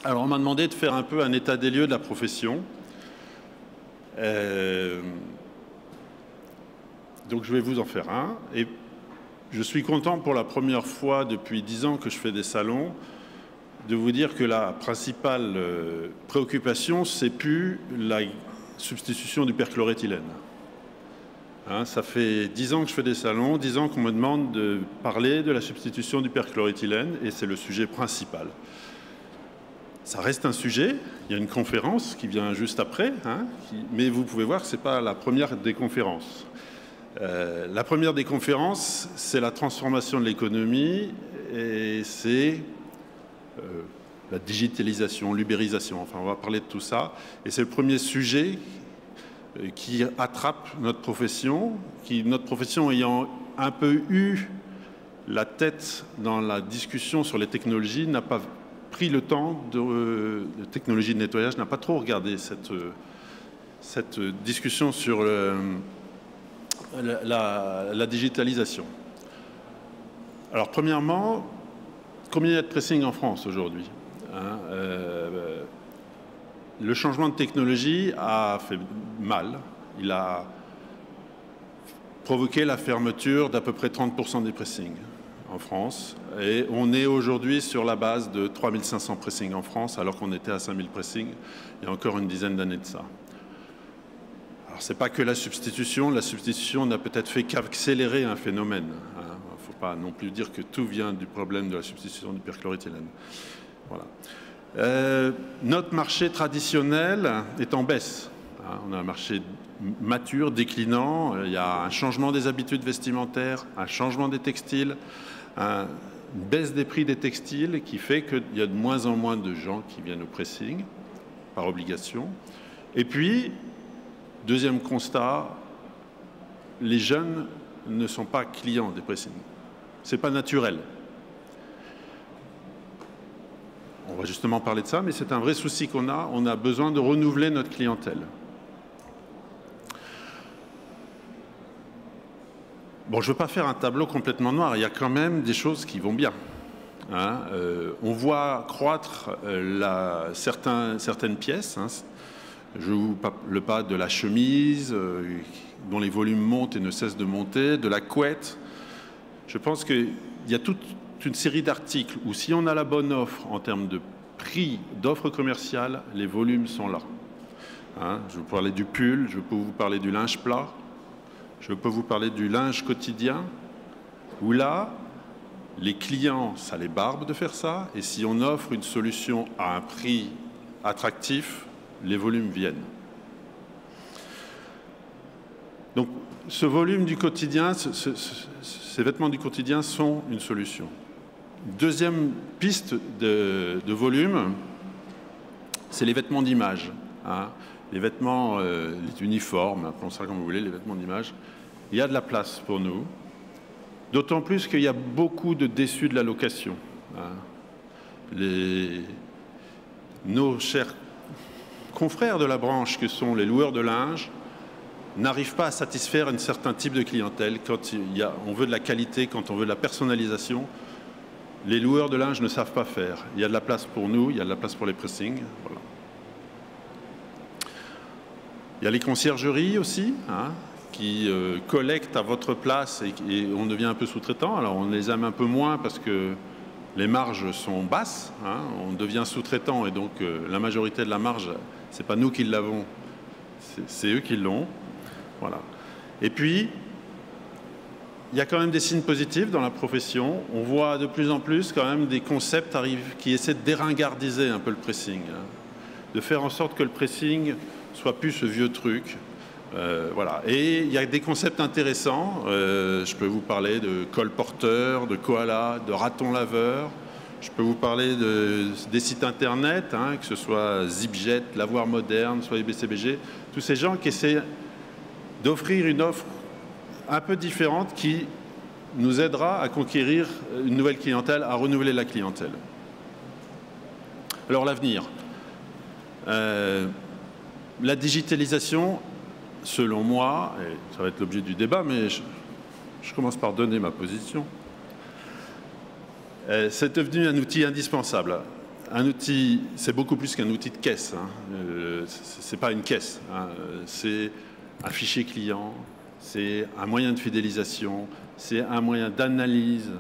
Alors, on m'a demandé de faire un peu un état des lieux de la profession. Donc, je vais vous en faire un. Et je suis content pour la première fois depuis 10 ans que je fais des salons de vous dire que la principale préoccupation, c'est plus la substitution du perchloréthylène. Hein, ça fait 10 ans que je fais des salons, 10 ans qu'on me demande de parler de la substitution du perchloréthylène, et c'est le sujet principal. Ça reste un sujet, il y a une conférence qui vient juste après, hein, mais vous pouvez voir que ce n'est pas la première des conférences. La première des conférences, c'est la transformation de l'économie, et c'est la digitalisation, l'ubérisation, enfin on va parler de tout ça, et c'est le premier sujet qui attrape notre profession ayant un peu eu la tête dans la discussion sur les technologies, n'a pas pris le temps de technologie de nettoyage, n'a pas trop regardé cette discussion sur la digitalisation. Alors premièrement, combien il y a de pressing en France aujourd'hui, hein, le changement de technologie a fait mal. Il a provoqué la fermeture d'à peu près 30% des pressings en France. Et on est aujourd'hui sur la base de 3500 pressings en France, alors qu'on était à 5000 pressings il y a encore une dizaine d'années de ça. Alors, ce n'est pas que la substitution. La substitution n'a peut-être fait qu'accélérer un phénomène. Il ne faut pas non plus dire que tout vient du problème de la substitution du perchloréthylène. Voilà. Notre marché traditionnel est en baisse. On a un marché mature, déclinant. Il y a un changement des habitudes vestimentaires, un changement des textiles, une baisse des prix des textiles qui fait qu'il y a de moins en moins de gens qui viennent au pressing par obligation. Et puis, deuxième constat, les jeunes ne sont pas clients des pressings. Ce n'est pas naturel. On va justement parler de ça, mais c'est un vrai souci qu'on a. On a besoin de renouveler notre clientèle. Bon, je ne veux pas faire un tableau complètement noir. Il y a quand même des choses qui vont bien. Hein, on voit croître certaines pièces. Hein. Je vous parle pas de la chemise, dont les volumes montent et ne cessent de monter, de la couette. Je pense qu'il y a toute une série d'articles où si on a la bonne offre en termes de prix, d'offres commerciales, les volumes sont là. Hein, je vais vous parler du pull, je peux vous parler du linge plat, je peux vous parler du linge quotidien, où là, les clients, ça les barbe de faire ça, et si on offre une solution à un prix attractif, les volumes viennent. Donc, ce volume du quotidien, ces vêtements du quotidien sont une solution. Deuxième piste de volume, c'est les vêtements d'image. Hein. Les vêtements, les uniformes, appelons ça comme vous voulez, les vêtements d'image. Il y a de la place pour nous. D'autant plus qu'il y a beaucoup de déçus de la location. Hein. Nos chers confrères de la branche, que sont les loueurs de linge, n'arrivent pas à satisfaire un certain type de clientèle. Quand on veut de la qualité, quand on veut de la personnalisation, les loueurs de linge ne savent pas faire. Il y a de la place pour nous, il y a de la place pour les pressings. Voilà. Il y a les conciergeries aussi, hein, qui collectent à votre place et on devient un peu sous-traitant. Alors on les aime un peu moins parce que les marges sont basses. Hein, on devient sous-traitant et donc la majorité de la marge, ce n'est pas nous qui l'avons, c'est eux qui l'ont. Voilà. Et puis, il y a quand même des signes positifs dans la profession. On voit de plus en plus quand même des concepts arrivent qui essaient de déringardiser un peu le pressing, hein, de faire en sorte que le pressing soit plus ce vieux truc. Voilà. Et il y a des concepts intéressants. Je peux vous parler de colporteur, de koala, de raton laveur. Je peux vous parler des sites internet, hein, que ce soit Zipjet, Lavoir Moderne, soit IBCBG. Tous ces gens qui essaient d'offrir une offre un peu différente qui nous aidera à conquérir une nouvelle clientèle, à renouveler la clientèle. Alors l'avenir. La digitalisation, selon moi, et ça va être l'objet du débat, mais je commence par donner ma position, c'est devenu un outil indispensable. un outil, c'est beaucoup plus qu'un outil de caisse. Hein. C'est pas une caisse. Hein. C'est un fichier client, c'est un moyen de fidélisation, c'est un moyen d'analyse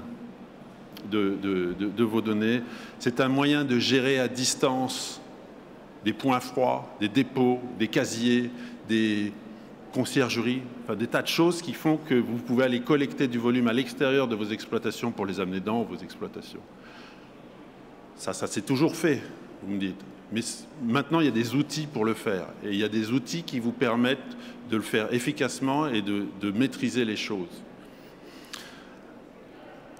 de vos données. C'est un moyen de gérer à distance des points froids, des dépôts, des casiers, des conciergeries, enfin, des tas de choses qui font que vous pouvez aller collecter du volume à l'extérieur de vos exploitations pour les amener dans vos exploitations. Ça c'est toujours fait, vous me dites. Mais maintenant, il y a des outils pour le faire. Et il y a des outils qui vous permettent de le faire efficacement et de maîtriser les choses.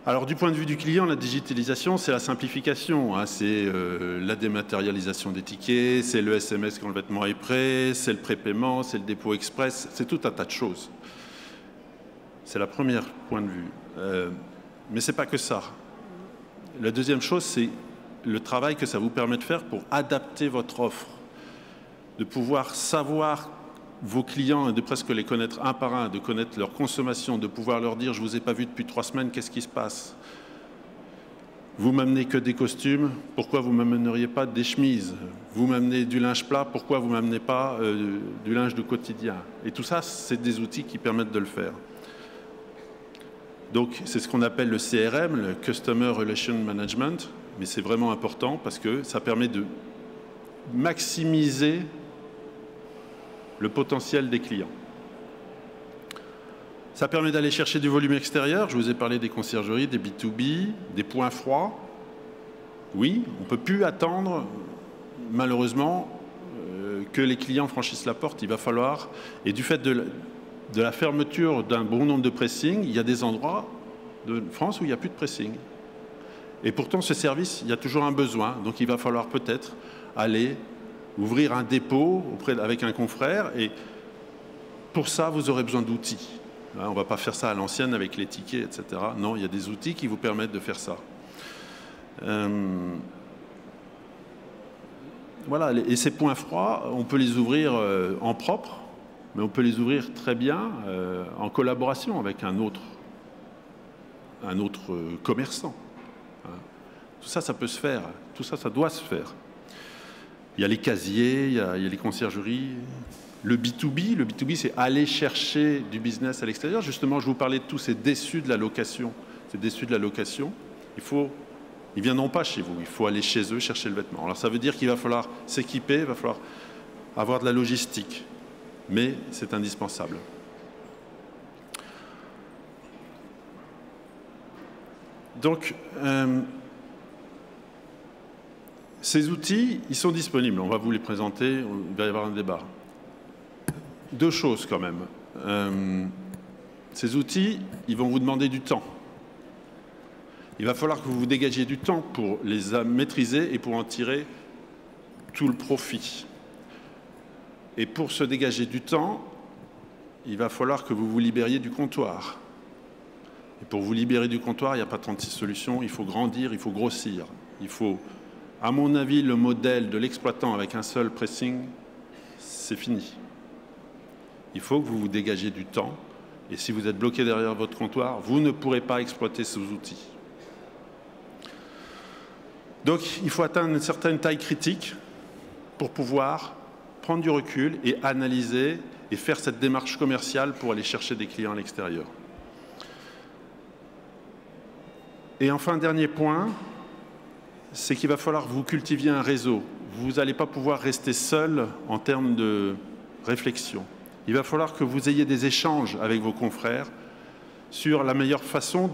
Alors, du point de vue du client, la digitalisation, c'est la simplification. Hein. C'est la dématérialisation des tickets, c'est le SMS quand le vêtement est prêt, c'est le prépaiement, c'est le dépôt express, c'est tout un tas de choses. C'est la première point de vue. Mais ce n'est pas que ça. La deuxième chose, c'est le travail que ça vous permet de faire pour adapter votre offre, de pouvoir savoir vos clients et de presque les connaître un par un, de connaître leur consommation, de pouvoir leur dire « je ne vous ai pas vu depuis 3 semaines, qu'est-ce qui se passe ?» Vous m'amenez que des costumes, pourquoi vous ne m'amèneriez pas des chemises? Vous m'amenez du linge plat, pourquoi vous ne m'amenez pas du linge du quotidien? Et tout ça, c'est des outils qui permettent de le faire. Donc, c'est ce qu'on appelle le CRM, le Customer Relation Management, mais c'est vraiment important parce que ça permet de maximiser le potentiel des clients. Ça permet d'aller chercher du volume extérieur. Je vous ai parlé des conciergeries, des B2B, des points froids. Oui, on ne peut plus attendre, malheureusement, que les clients franchissent la porte. Il va falloir, et du fait de la fermeture d'un bon nombre de pressings, il y a des endroits de France où il n'y a plus de pressing. Et pourtant, ce service, il y a toujours un besoin. Donc, il va falloir peut-être aller ouvrir un dépôt avec un confrère. Et pour ça, vous aurez besoin d'outils. On ne va pas faire ça à l'ancienne avec les tickets, etc. Non, il y a des outils qui vous permettent de faire ça. Voilà. Et ces points froids, on peut les ouvrir en propre, mais on peut les ouvrir très bien en collaboration avec un autre commerçant. Tout ça, ça peut se faire. Tout ça, ça doit se faire. Il y a les casiers, il y a les conciergeries. Le B2B, c'est aller chercher du business à l'extérieur. Justement, je vous parlais de tous ces déçus de la location. Ces déçus de la location, ils ne viendront pas chez vous. Il faut aller chez eux chercher le vêtement. Alors, ça veut dire qu'il va falloir s'équiper, il va falloir avoir de la logistique. Mais c'est indispensable. Donc, ces outils, ils sont disponibles. On va vous les présenter, il va y avoir un débat. 2 choses quand même. Ces outils, ils vont vous demander du temps. Il va falloir que vous vous dégagiez du temps pour les maîtriser et pour en tirer tout le profit. Et pour se dégager du temps, il va falloir que vous vous libériez du comptoir. Et pour vous libérer du comptoir, il n'y a pas 36 solutions, il faut grandir, il faut grossir. Il faut, à mon avis, le modèle de l'exploitant avec un seul pressing, c'est fini. Il faut que vous vous dégagiez du temps. Et si vous êtes bloqué derrière votre comptoir, vous ne pourrez pas exploiter ces outils. Donc, il faut atteindre une certaine taille critique pour pouvoir prendre du recul et analyser et faire cette démarche commerciale pour aller chercher des clients à l'extérieur. Et enfin, dernier point, c'est qu'il va falloir que vous cultiviez un réseau. Vous n'allez pas pouvoir rester seul en termes de réflexion. Il va falloir que vous ayez des échanges avec vos confrères sur la meilleure façon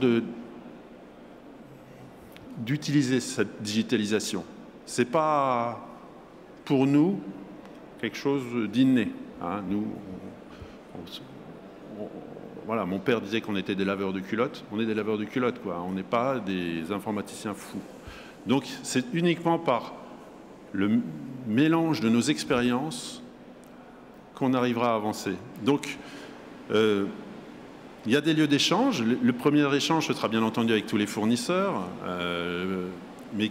d'utiliser cette digitalisation. Ce n'est pas, pour nous, quelque chose d'inné. Hein. Nous, voilà, mon père disait qu'on était des laveurs de culottes. On est des laveurs de culottes, quoi. On n'est pas des informaticiens fous. Donc, c'est uniquement par le mélange de nos expériences qu'on arrivera à avancer. Donc, il y a des lieux d'échange. Le premier échange, ce sera bien entendu avec tous les fournisseurs, mais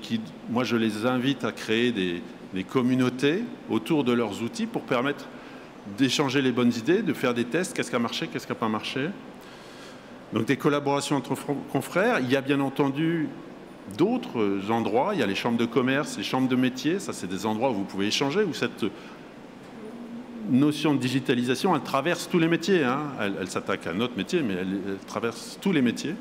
moi, je les invite à créer des communautés autour de leurs outils pour permettre d'échanger les bonnes idées, de faire des tests, qu'est-ce qui a marché, qu'est-ce qui n'a pas marché. Donc, des collaborations entre confrères. Il y a bien entendu d'autres endroits. Il y a les chambres de commerce, les chambres de métiers. Ça, c'est des endroits où vous pouvez échanger, où cette notion de digitalisation, elle traverse tous les métiers. Hein. Elle s'attaque à notre métier, mais elle traverse tous les métiers.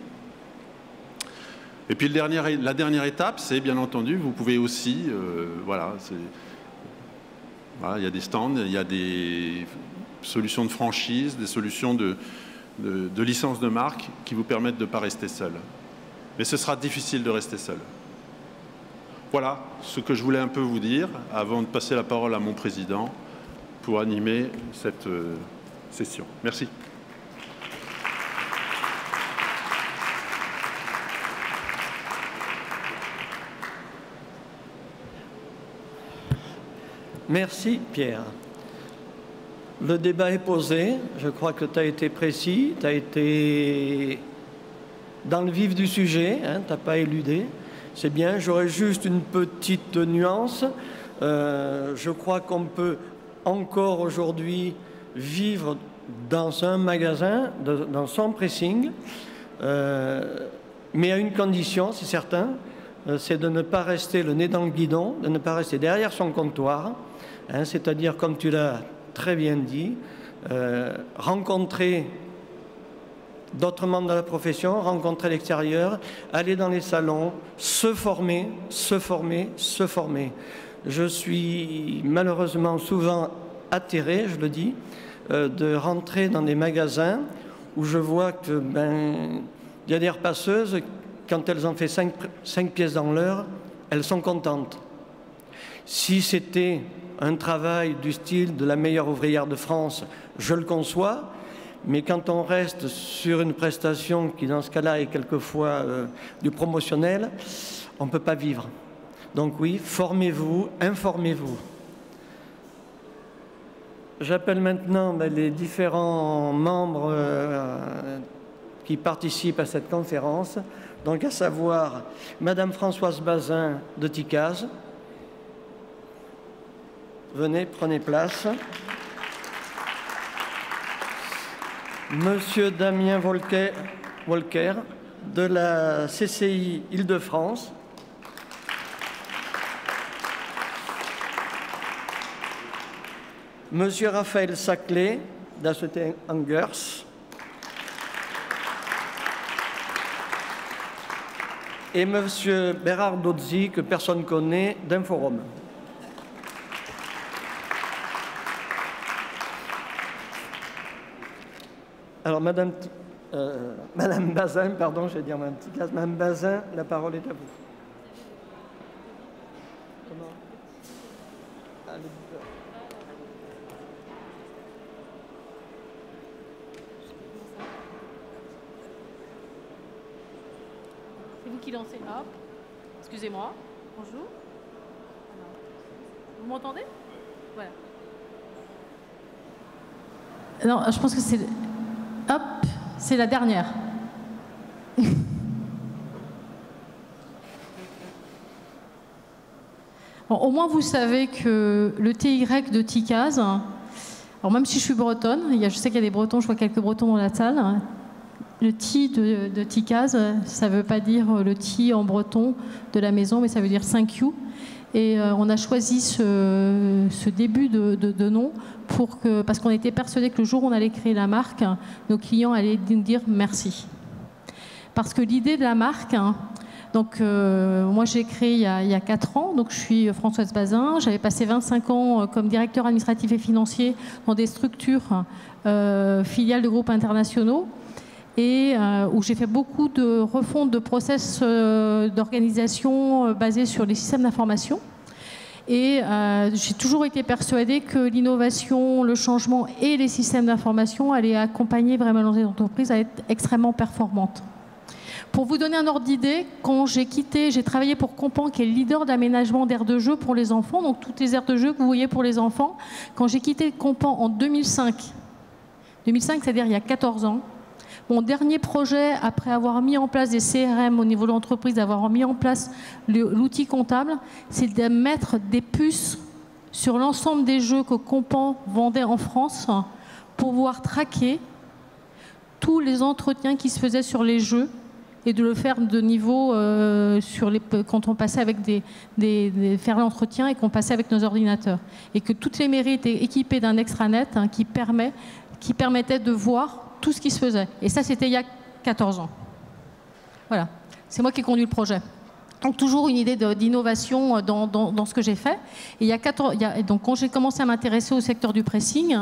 Et puis la dernière étape, c'est bien entendu, vous pouvez aussi, voilà, il y a des stands, il y a des solutions de franchise, des solutions de licence de marque qui vous permettent de ne pas rester seul. Mais ce sera difficile de rester seul. Voilà ce que je voulais un peu vous dire avant de passer la parole à mon président pour animer cette session. Merci. Merci Pierre. Le débat est posé. Je crois que tu as été précis, tu as été dans le vif du sujet, hein, tu n'as pas éludé. C'est bien. J'aurais juste une petite nuance. Je crois qu'on peut encore aujourd'hui vivre dans un magasin, dans son pressing, mais à une condition, c'est certain, c'est de ne pas rester le nez dans le guidon, de ne pas rester derrière son comptoir, hein, c'est-à-dire, comme tu l'as très bien dit, rencontrer d'autres membres de la profession, rencontrer l'extérieur, aller dans les salons, se former, se former, se former. Je suis malheureusement souvent atterré, je le dis, de rentrer dans des magasins où je vois que y a des repasseuses, quand elles ont fait 5 pièces dans l'heure, elles sont contentes. Si c'était un travail du style de la meilleure ouvrière de France, je le conçois, mais quand on reste sur une prestation qui, dans ce cas-là, est quelquefois du promotionnel, on ne peut pas vivre. Donc oui, formez-vous, informez-vous. J'appelle maintenant les différents membres qui participent à cette conférence, donc à savoir Madame Françoise Bazin de TICAS. Venez, prenez place. Monsieur Damien Volker de la CCI Île-de-France. Monsieur Raphaël Saclay d'Association Angers. Et Monsieur Bérard Dozzi, que personne ne connaît, d'Inforum. Alors, Madame Bazin, pardon, je vais dire Madame Ticas. Madame Bazin, la parole est à vous. Comment ? C'est vous qui lancez. Hop. Excusez-moi. Bonjour. Vous m'entendez ? Voilà. Non, je pense que c'est... Hop, c'est la dernière. Bon, au moins, vous savez que le TY de TICAS, alors même si je suis bretonne, je sais qu'il y a des Bretons, je vois quelques Bretons dans la salle, le T de TICAS, ça ne veut pas dire le T en breton de la maison, mais ça veut dire thank you. Et on a choisi ce début de nom parce qu'on était persuadés que le jour où on allait créer la marque, nos clients allaient nous dire merci. Parce que l'idée de la marque, donc moi j'ai créé il y a 4 ans, donc je suis Françoise Bazin, j'avais passé 25 ans comme directeur administratif et financier dans des structures filiales de groupes internationaux, et où j'ai fait beaucoup de refonte de process d'organisation basés sur les systèmes d'information. Et j'ai toujours été persuadée que l'innovation, le changement et les systèmes d'information allaient accompagner vraiment les entreprises à être extrêmement performantes. Pour vous donner un ordre d'idée, quand j'ai travaillé pour Compan, qui est le leader d'aménagement d'aires de jeu pour les enfants, donc toutes les aires de jeu que vous voyez pour les enfants. Quand j'ai quitté Compan en 2005, c'est-à-dire il y a 14 ans, mon dernier projet, après avoir mis en place des CRM au niveau de l'entreprise, d'avoir mis en place l'outil comptable, c'est de mettre des puces sur l'ensemble des jeux que Compan vendait en France pour pouvoir traquer tous les entretiens qui se faisaient sur les jeux et de le faire de niveau quand on passait avec faire l'entretien et qu'on passait avec nos ordinateurs. Et que toutes les mairies étaient équipées d'un extranet qui permettait de voir tout ce qui se faisait. Et ça, c'était il y a 14 ans. Voilà. C'est moi qui ai conduit le projet. Donc toujours une idée d'innovation dans ce que j'ai fait. Et donc quand j'ai commencé à m'intéresser au secteur du pressing,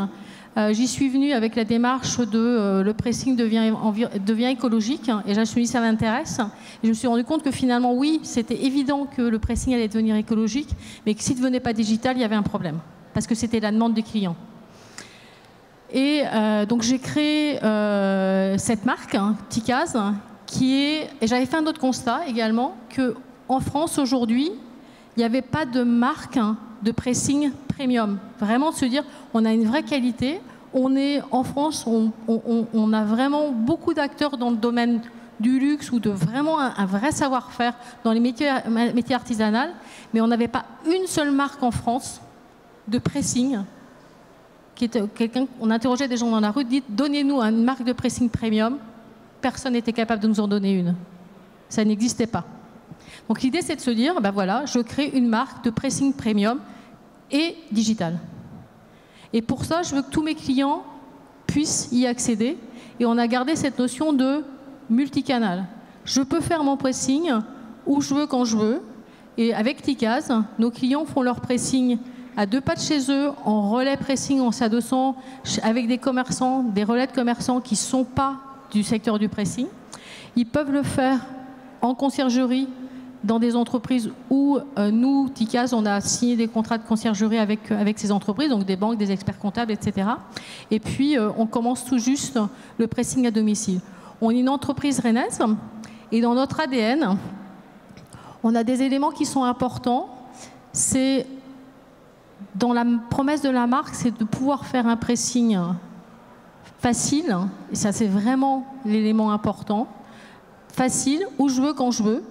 j'y suis venue avec la démarche de le pressing devient écologique. Et je me suis dit ça m'intéresse. Et je me suis rendu compte que finalement oui, c'était évident que le pressing allait devenir écologique, mais que s'il ne devenait pas digital, il y avait un problème. Parce que c'était la demande des clients. Et donc j'ai créé cette marque, Ticaz, et j'avais fait un autre constat également, qu'en France aujourd'hui, il n'y avait pas de marque de pressing premium. Vraiment de se dire, on a une vraie qualité, en France, on a vraiment beaucoup d'acteurs dans le domaine du luxe ou de vraiment un vrai savoir-faire dans les métiers artisanaux, mais on n'avait pas une seule marque en France de pressing. On interrogeait des gens dans la rue, dites, donnez-nous une marque de pressing premium. Personne n'était capable de nous en donner une. Ça n'existait pas. Donc l'idée, c'est de se dire, ben voilà, je crée une marque de pressing premium et digital. Et pour ça, je veux que tous mes clients puissent y accéder. Et on a gardé cette notion de multicanal. Je peux faire mon pressing où je veux, quand je veux. Et avec Ticaz, nos clients font leur pressing à 2 pas de chez eux, en relais pressing, en s'adossant avec des commerçants, des relais de commerçants qui ne sont pas du secteur du pressing. Ils peuvent le faire en conciergerie dans des entreprises où nous, Ticaz, on a signé des contrats de conciergerie avec ces entreprises, donc des banques, des experts comptables, etc. Et puis, on commence tout juste le pressing à domicile. On est une entreprise rennaise et dans notre ADN, on a des éléments qui sont importants. C'est dans la promesse de la marque, c'est de pouvoir faire un pressing facile, et ça c'est vraiment l'élément important, facile, où je veux, quand je veux.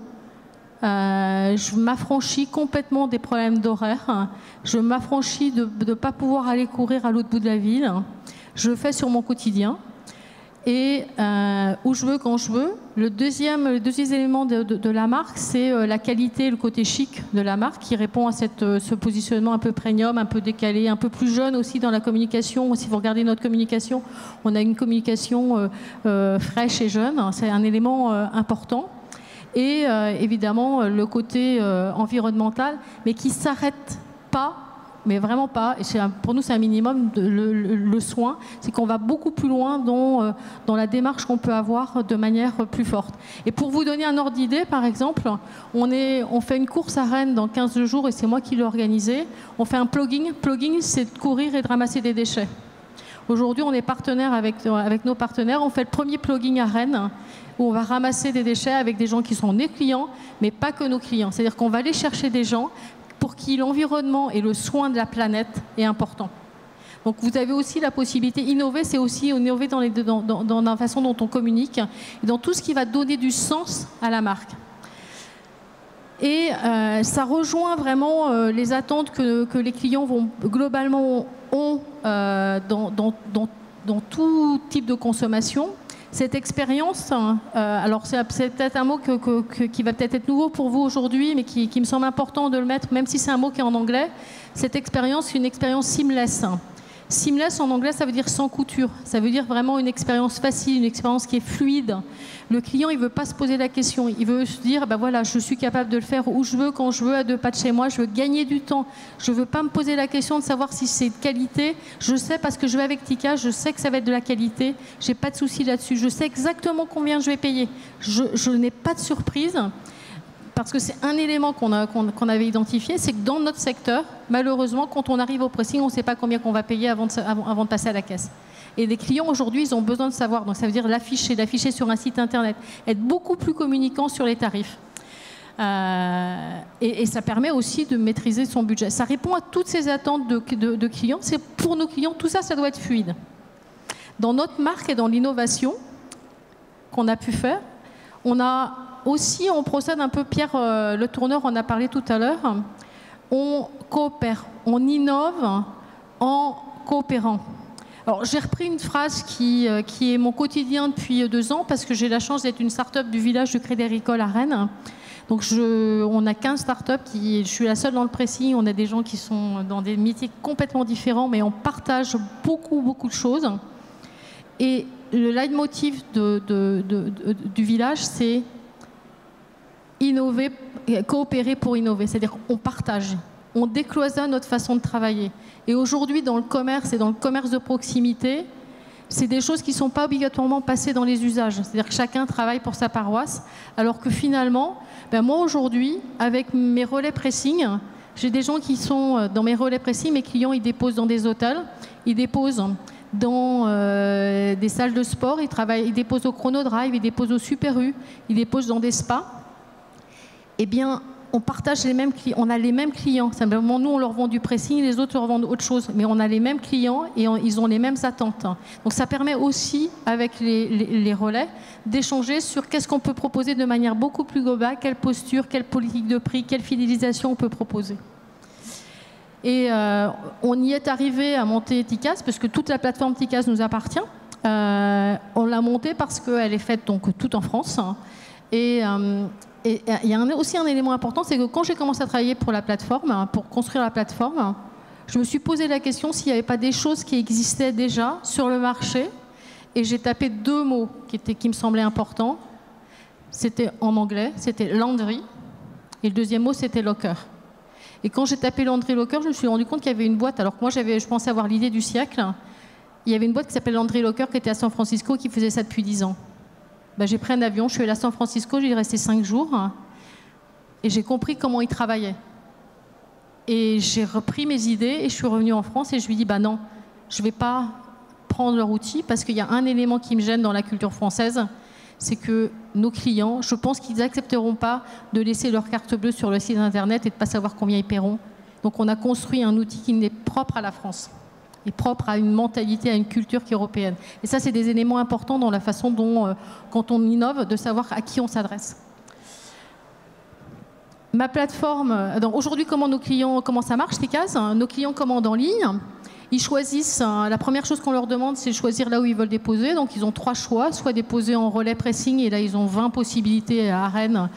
Je m'affranchis complètement des problèmes d'horaire, je m'affranchis de ne pas pouvoir aller courir à l'autre bout de la ville, je le fais sur mon quotidien, et où je veux, quand je veux. Le deuxième élément de la marque, c'est la qualité, le côté chic de la marque qui répond à ce positionnement un peu premium, un peu décalé, un peu plus jeune aussi dans la communication. Si vous regardez notre communication, on a une communication fraîche et jeune, c'est un élément important. Et évidemment le côté environnemental, mais qui ne s'arrête pas, mais vraiment pas, et pour nous c'est un minimum, le soin, c'est qu'on va beaucoup plus loin dans la démarche qu'on peut avoir de manière plus forte. Et pour vous donner un ordre d'idée, par exemple, on fait une course à Rennes dans 15 jours, et c'est moi qui l'ai organisé. On fait un plugging. Plugging, c'est de courir et de ramasser des déchets. Aujourd'hui, on est partenaire avec nos partenaires. On fait le premier plugging à Rennes, où on va ramasser des déchets avec des gens qui sont nos clients, mais pas que nos clients. C'est-à-dire qu'on va aller chercher des gens pour qui l'environnement et le soin de la planète est important. Donc vous avez aussi la possibilité, innover, c'est aussi innover dans la façon dont on communique et dans tout ce qui va donner du sens à la marque. Et ça rejoint vraiment les attentes que les clients globalement ont dans tout type de consommation. Cette expérience, alors c'est peut-être un mot qui va peut-être être nouveau pour vous aujourd'hui, mais qui me semble important de le mettre, même si c'est un mot qui est en anglais. Cette expérience, c'est une expérience seamless. Seamless en anglais, ça veut dire sans couture. Ça veut dire vraiment une expérience facile, une expérience qui est fluide. Le client, il ne veut pas se poser la question. Il veut se dire, ben voilà, je suis capable de le faire où je veux, quand je veux, à 2 pas de chez moi. Je veux gagner du temps. Je ne veux pas me poser la question de savoir si c'est de qualité. Je sais parce que je vais avec Ticaz, je sais que ça va être de la qualité. Je n'ai pas de souci là-dessus. Je sais exactement combien je vais payer. Je n'ai pas de surprise. Parce que c'est un élément qu'on avait identifié, c'est que dans notre secteur, malheureusement, quand on arrive au pressing, on ne sait pas combien qu'on va payer avant de passer à la caisse. Et les clients, aujourd'hui, ils ont besoin de savoir. Donc ça veut dire l'afficher sur un site internet, être beaucoup plus communicant sur les tarifs. Et ça permet aussi de maîtriser son budget. Ça répond à toutes ces attentes de clients. C'est pour nos clients, tout ça, ça doit être fluide. Dans notre marque et dans l'innovation qu'on a pu faire, on procède un peu, Pierre Le Tourneur en a parlé tout à l'heure, on coopère, on innove en coopérant. Alors, j'ai repris une phrase qui est mon quotidien depuis 2 ans, parce que j'ai la chance d'être une start-up du village de Crédit Agricole à Rennes. Donc, on a 15 startups, je suis la seule dans le pressing. On a des gens qui sont dans des métiers complètement différents, mais on partage beaucoup de choses. Et le leitmotiv du village, c'est innover, coopérer pour innover. C'est-à-dire qu'on partage, on décloisonne notre façon de travailler. Et aujourd'hui, dans le commerce et dans le commerce de proximité, c'est des choses qui ne sont pas obligatoirement passées dans les usages. C'est-à-dire que chacun travaille pour sa paroisse, alors que finalement, moi aujourd'hui, avec mes relais pressing, j'ai des gens qui sont dans mes relais pressing, mes clients, ils déposent dans des hôtels, ils déposent dans des salles de sport, ils déposent au Chronodrive, ils déposent au Super U, ils déposent dans des spas. Eh bien, on partage les mêmes clients, on a les mêmes clients. Simplement, nous, on leur vend du pressing, les autres leur vendent autre chose. Mais on a les mêmes clients et ils ont les mêmes attentes. Donc, ça permet aussi, avec les relais, d'échanger sur qu'est-ce qu'on peut proposer de manière beaucoup plus globale, quelle posture, quelle politique de prix, quelle fidélisation on peut proposer. Et on y est arrivé à monter TICAS, parce que toute la plateforme TICAS nous appartient. On l'a montée parce qu'elle est faite donc tout en France. Et il y a aussi un élément important, c'est que quand j'ai commencé à travailler pour la plateforme, pour construire la plateforme, je me suis posé la question s'il n'y avait pas des choses qui existaient déjà sur le marché. Et j'ai tapé 2 mots qui me semblaient importants. C'était en anglais, c'était laundry. Et le deuxième mot, c'était locker. Et quand j'ai tapé laundry locker, je me suis rendu compte qu'il y avait une boîte. Alors que moi, je pensais avoir l'idée du siècle. Il y avait une boîte qui s'appelle Laundry Locker qui était à San Francisco qui faisait ça depuis 10 ans. J'ai pris un avion, je suis allée à San Francisco, j'y ai resté 5 jours et j'ai compris comment ils travaillaient. Et j'ai repris mes idées et je suis revenue en France et je lui ai dit non, je ne vais pas prendre leur outil parce qu'il y a un élément qui me gêne dans la culture française, c'est que nos clients, je pense qu'ils n'accepteront pas de laisser leur carte bleue sur le site internet et de ne pas savoir combien ils paieront. Donc on a construit un outil qui est propre à la France. Et propre à une mentalité, à une culture qui est européenne. Et ça, c'est des éléments importants dans la façon dont, quand on innove, de savoir à qui on s'adresse. Ma plateforme, aujourd'hui, comment ça marche, TICAS? Nos clients commandent en ligne. Ils choisissent, la première chose qu'on leur demande, c'est de choisir là où ils veulent déposer. Donc, ils ont 3 choix, soit déposer en relais pressing, et là, ils ont 20 possibilités à Rennes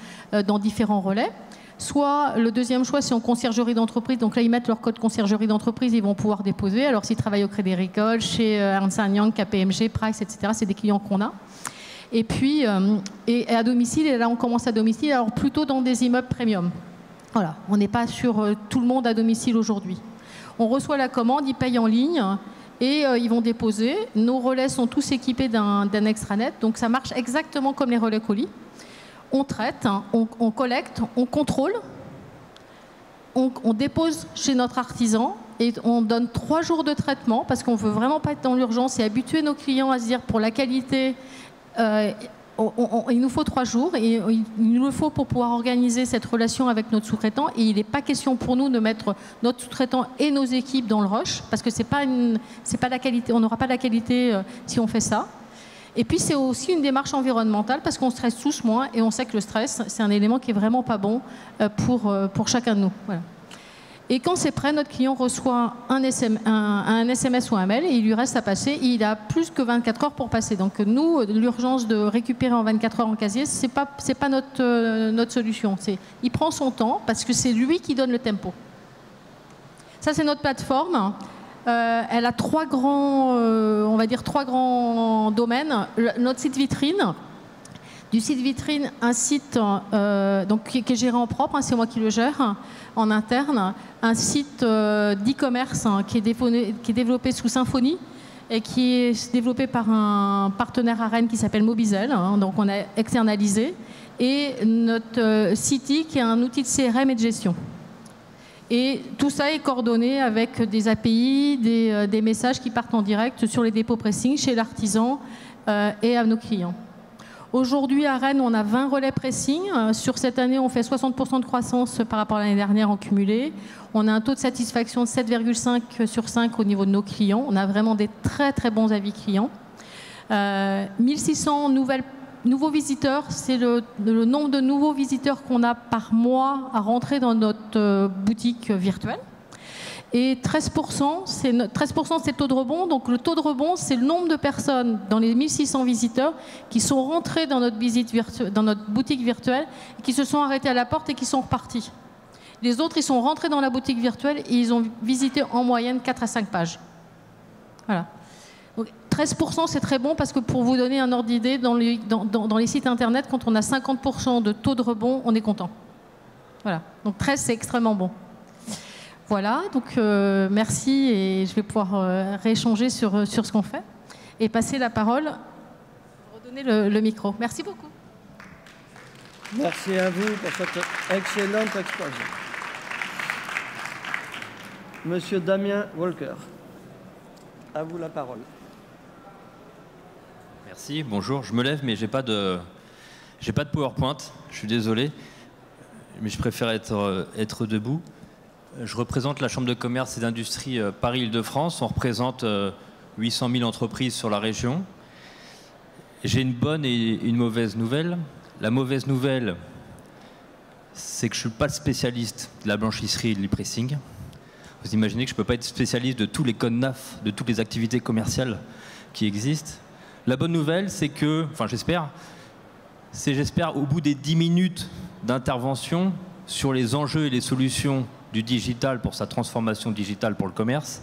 dans différents relais. Soit le deuxième choix, c'est en conciergerie d'entreprise. Donc là, ils mettent leur code conciergerie d'entreprise, ils vont pouvoir déposer. Alors s'ils travaillent au Crédit Agricole, chez Ernst & Young, KPMG, Price, etc., c'est des clients qu'on a. Et puis, et à domicile, et là, on commence à domicile, alors plutôt dans des immeubles premium. Voilà, on n'est pas sur tout le monde à domicile aujourd'hui. On reçoit la commande, ils payent en ligne et ils vont déposer. Nos relais sont tous équipés d'un extranet, donc ça marche exactement comme les relais colis. On traite, on collecte, on contrôle, on dépose chez notre artisan et on donne 3 jours de traitement parce qu'on ne veut vraiment pas être dans l'urgence et habituer nos clients à se dire pour la qualité, il nous faut 3 jours et il nous le faut pour pouvoir organiser cette relation avec notre sous-traitant et il n'est pas question pour nous de mettre notre sous-traitant et nos équipes dans le rush parce que c'est pas la qualité, on n'aura pas la qualité si on fait ça. Et puis, c'est aussi une démarche environnementale parce qu'on stresse tous moins et on sait que le stress, c'est un élément qui est vraiment pas bon pour chacun de nous. Voilà. Et quand c'est prêt, notre client reçoit un SMS ou un mail et il lui reste à passer. Et il a plus que 24 heures pour passer. Donc, nous, l'urgence de récupérer en 24 heures en casier, c'est pas notre solution. Il prend son temps parce que c'est lui qui donne le tempo. Ça, c'est notre plateforme. Elle a 3 grands, on va dire 3 grands domaines. Notre site vitrine, du site vitrine, un site donc, qui est géré en propre, c'est moi qui le gère en interne, un site d'e-commerce qui est développé sous Symfony et qui est développé par un partenaire à Rennes qui s'appelle Mobizel, donc on a externalisé, et notre City qui est un outil de CRM et de gestion. Et tout ça est coordonné avec des API, des messages qui partent en direct sur les dépôts pressing chez l'artisan et à nos clients. Aujourd'hui, à Rennes, on a 20 relais pressing. Sur cette année, on fait 60% de croissance par rapport à l'année dernière en cumulé. On a un taux de satisfaction de 7,5 sur 5 au niveau de nos clients. On a vraiment des très, très bons avis clients. 1600 nouveaux visiteurs, c'est le nombre de nouveaux visiteurs qu'on a par mois à rentrer dans notre boutique virtuelle. Et 13%, c'est le taux de rebond. Donc le taux de rebond, c'est le nombre de personnes dans les 1600 visiteurs qui sont rentrés dans notre boutique virtuelle, qui se sont arrêtés à la porte et qui sont repartis. Les autres, ils sont rentrés dans la boutique virtuelle et ils ont visité en moyenne 4 à 5 pages. Voilà. Donc 13%, c'est très bon parce que pour vous donner un ordre d'idée, dans les sites internet, quand on a 50% de taux de rebond, on est content. Voilà. Donc 13, c'est extrêmement bon. Voilà, donc merci et je vais pouvoir rééchanger sur ce qu'on fait et passer la parole, redonner le micro. Merci beaucoup. Merci à vous pour cette excellente exposition. Monsieur Damien Walker, à vous la parole. Merci, bonjour. Je me lève, mais j'ai pas de PowerPoint. Je suis désolé, mais je préfère être debout. Je représente la Chambre de commerce et d'industrie Paris-Île-de-France. On représente 800 000 entreprises sur la région. J'ai une bonne et une mauvaise nouvelle. La mauvaise nouvelle, c'est que je ne suis pas le spécialiste de la blanchisserie et de l'e-pressing. Vous imaginez que je ne peux pas être spécialiste de tous les codes NAF, de toutes les activités commerciales qui existent. La bonne nouvelle, c'est que, enfin j'espère, au bout des 10 minutes d'intervention sur les enjeux et les solutions du digital pour sa transformation digitale pour le commerce,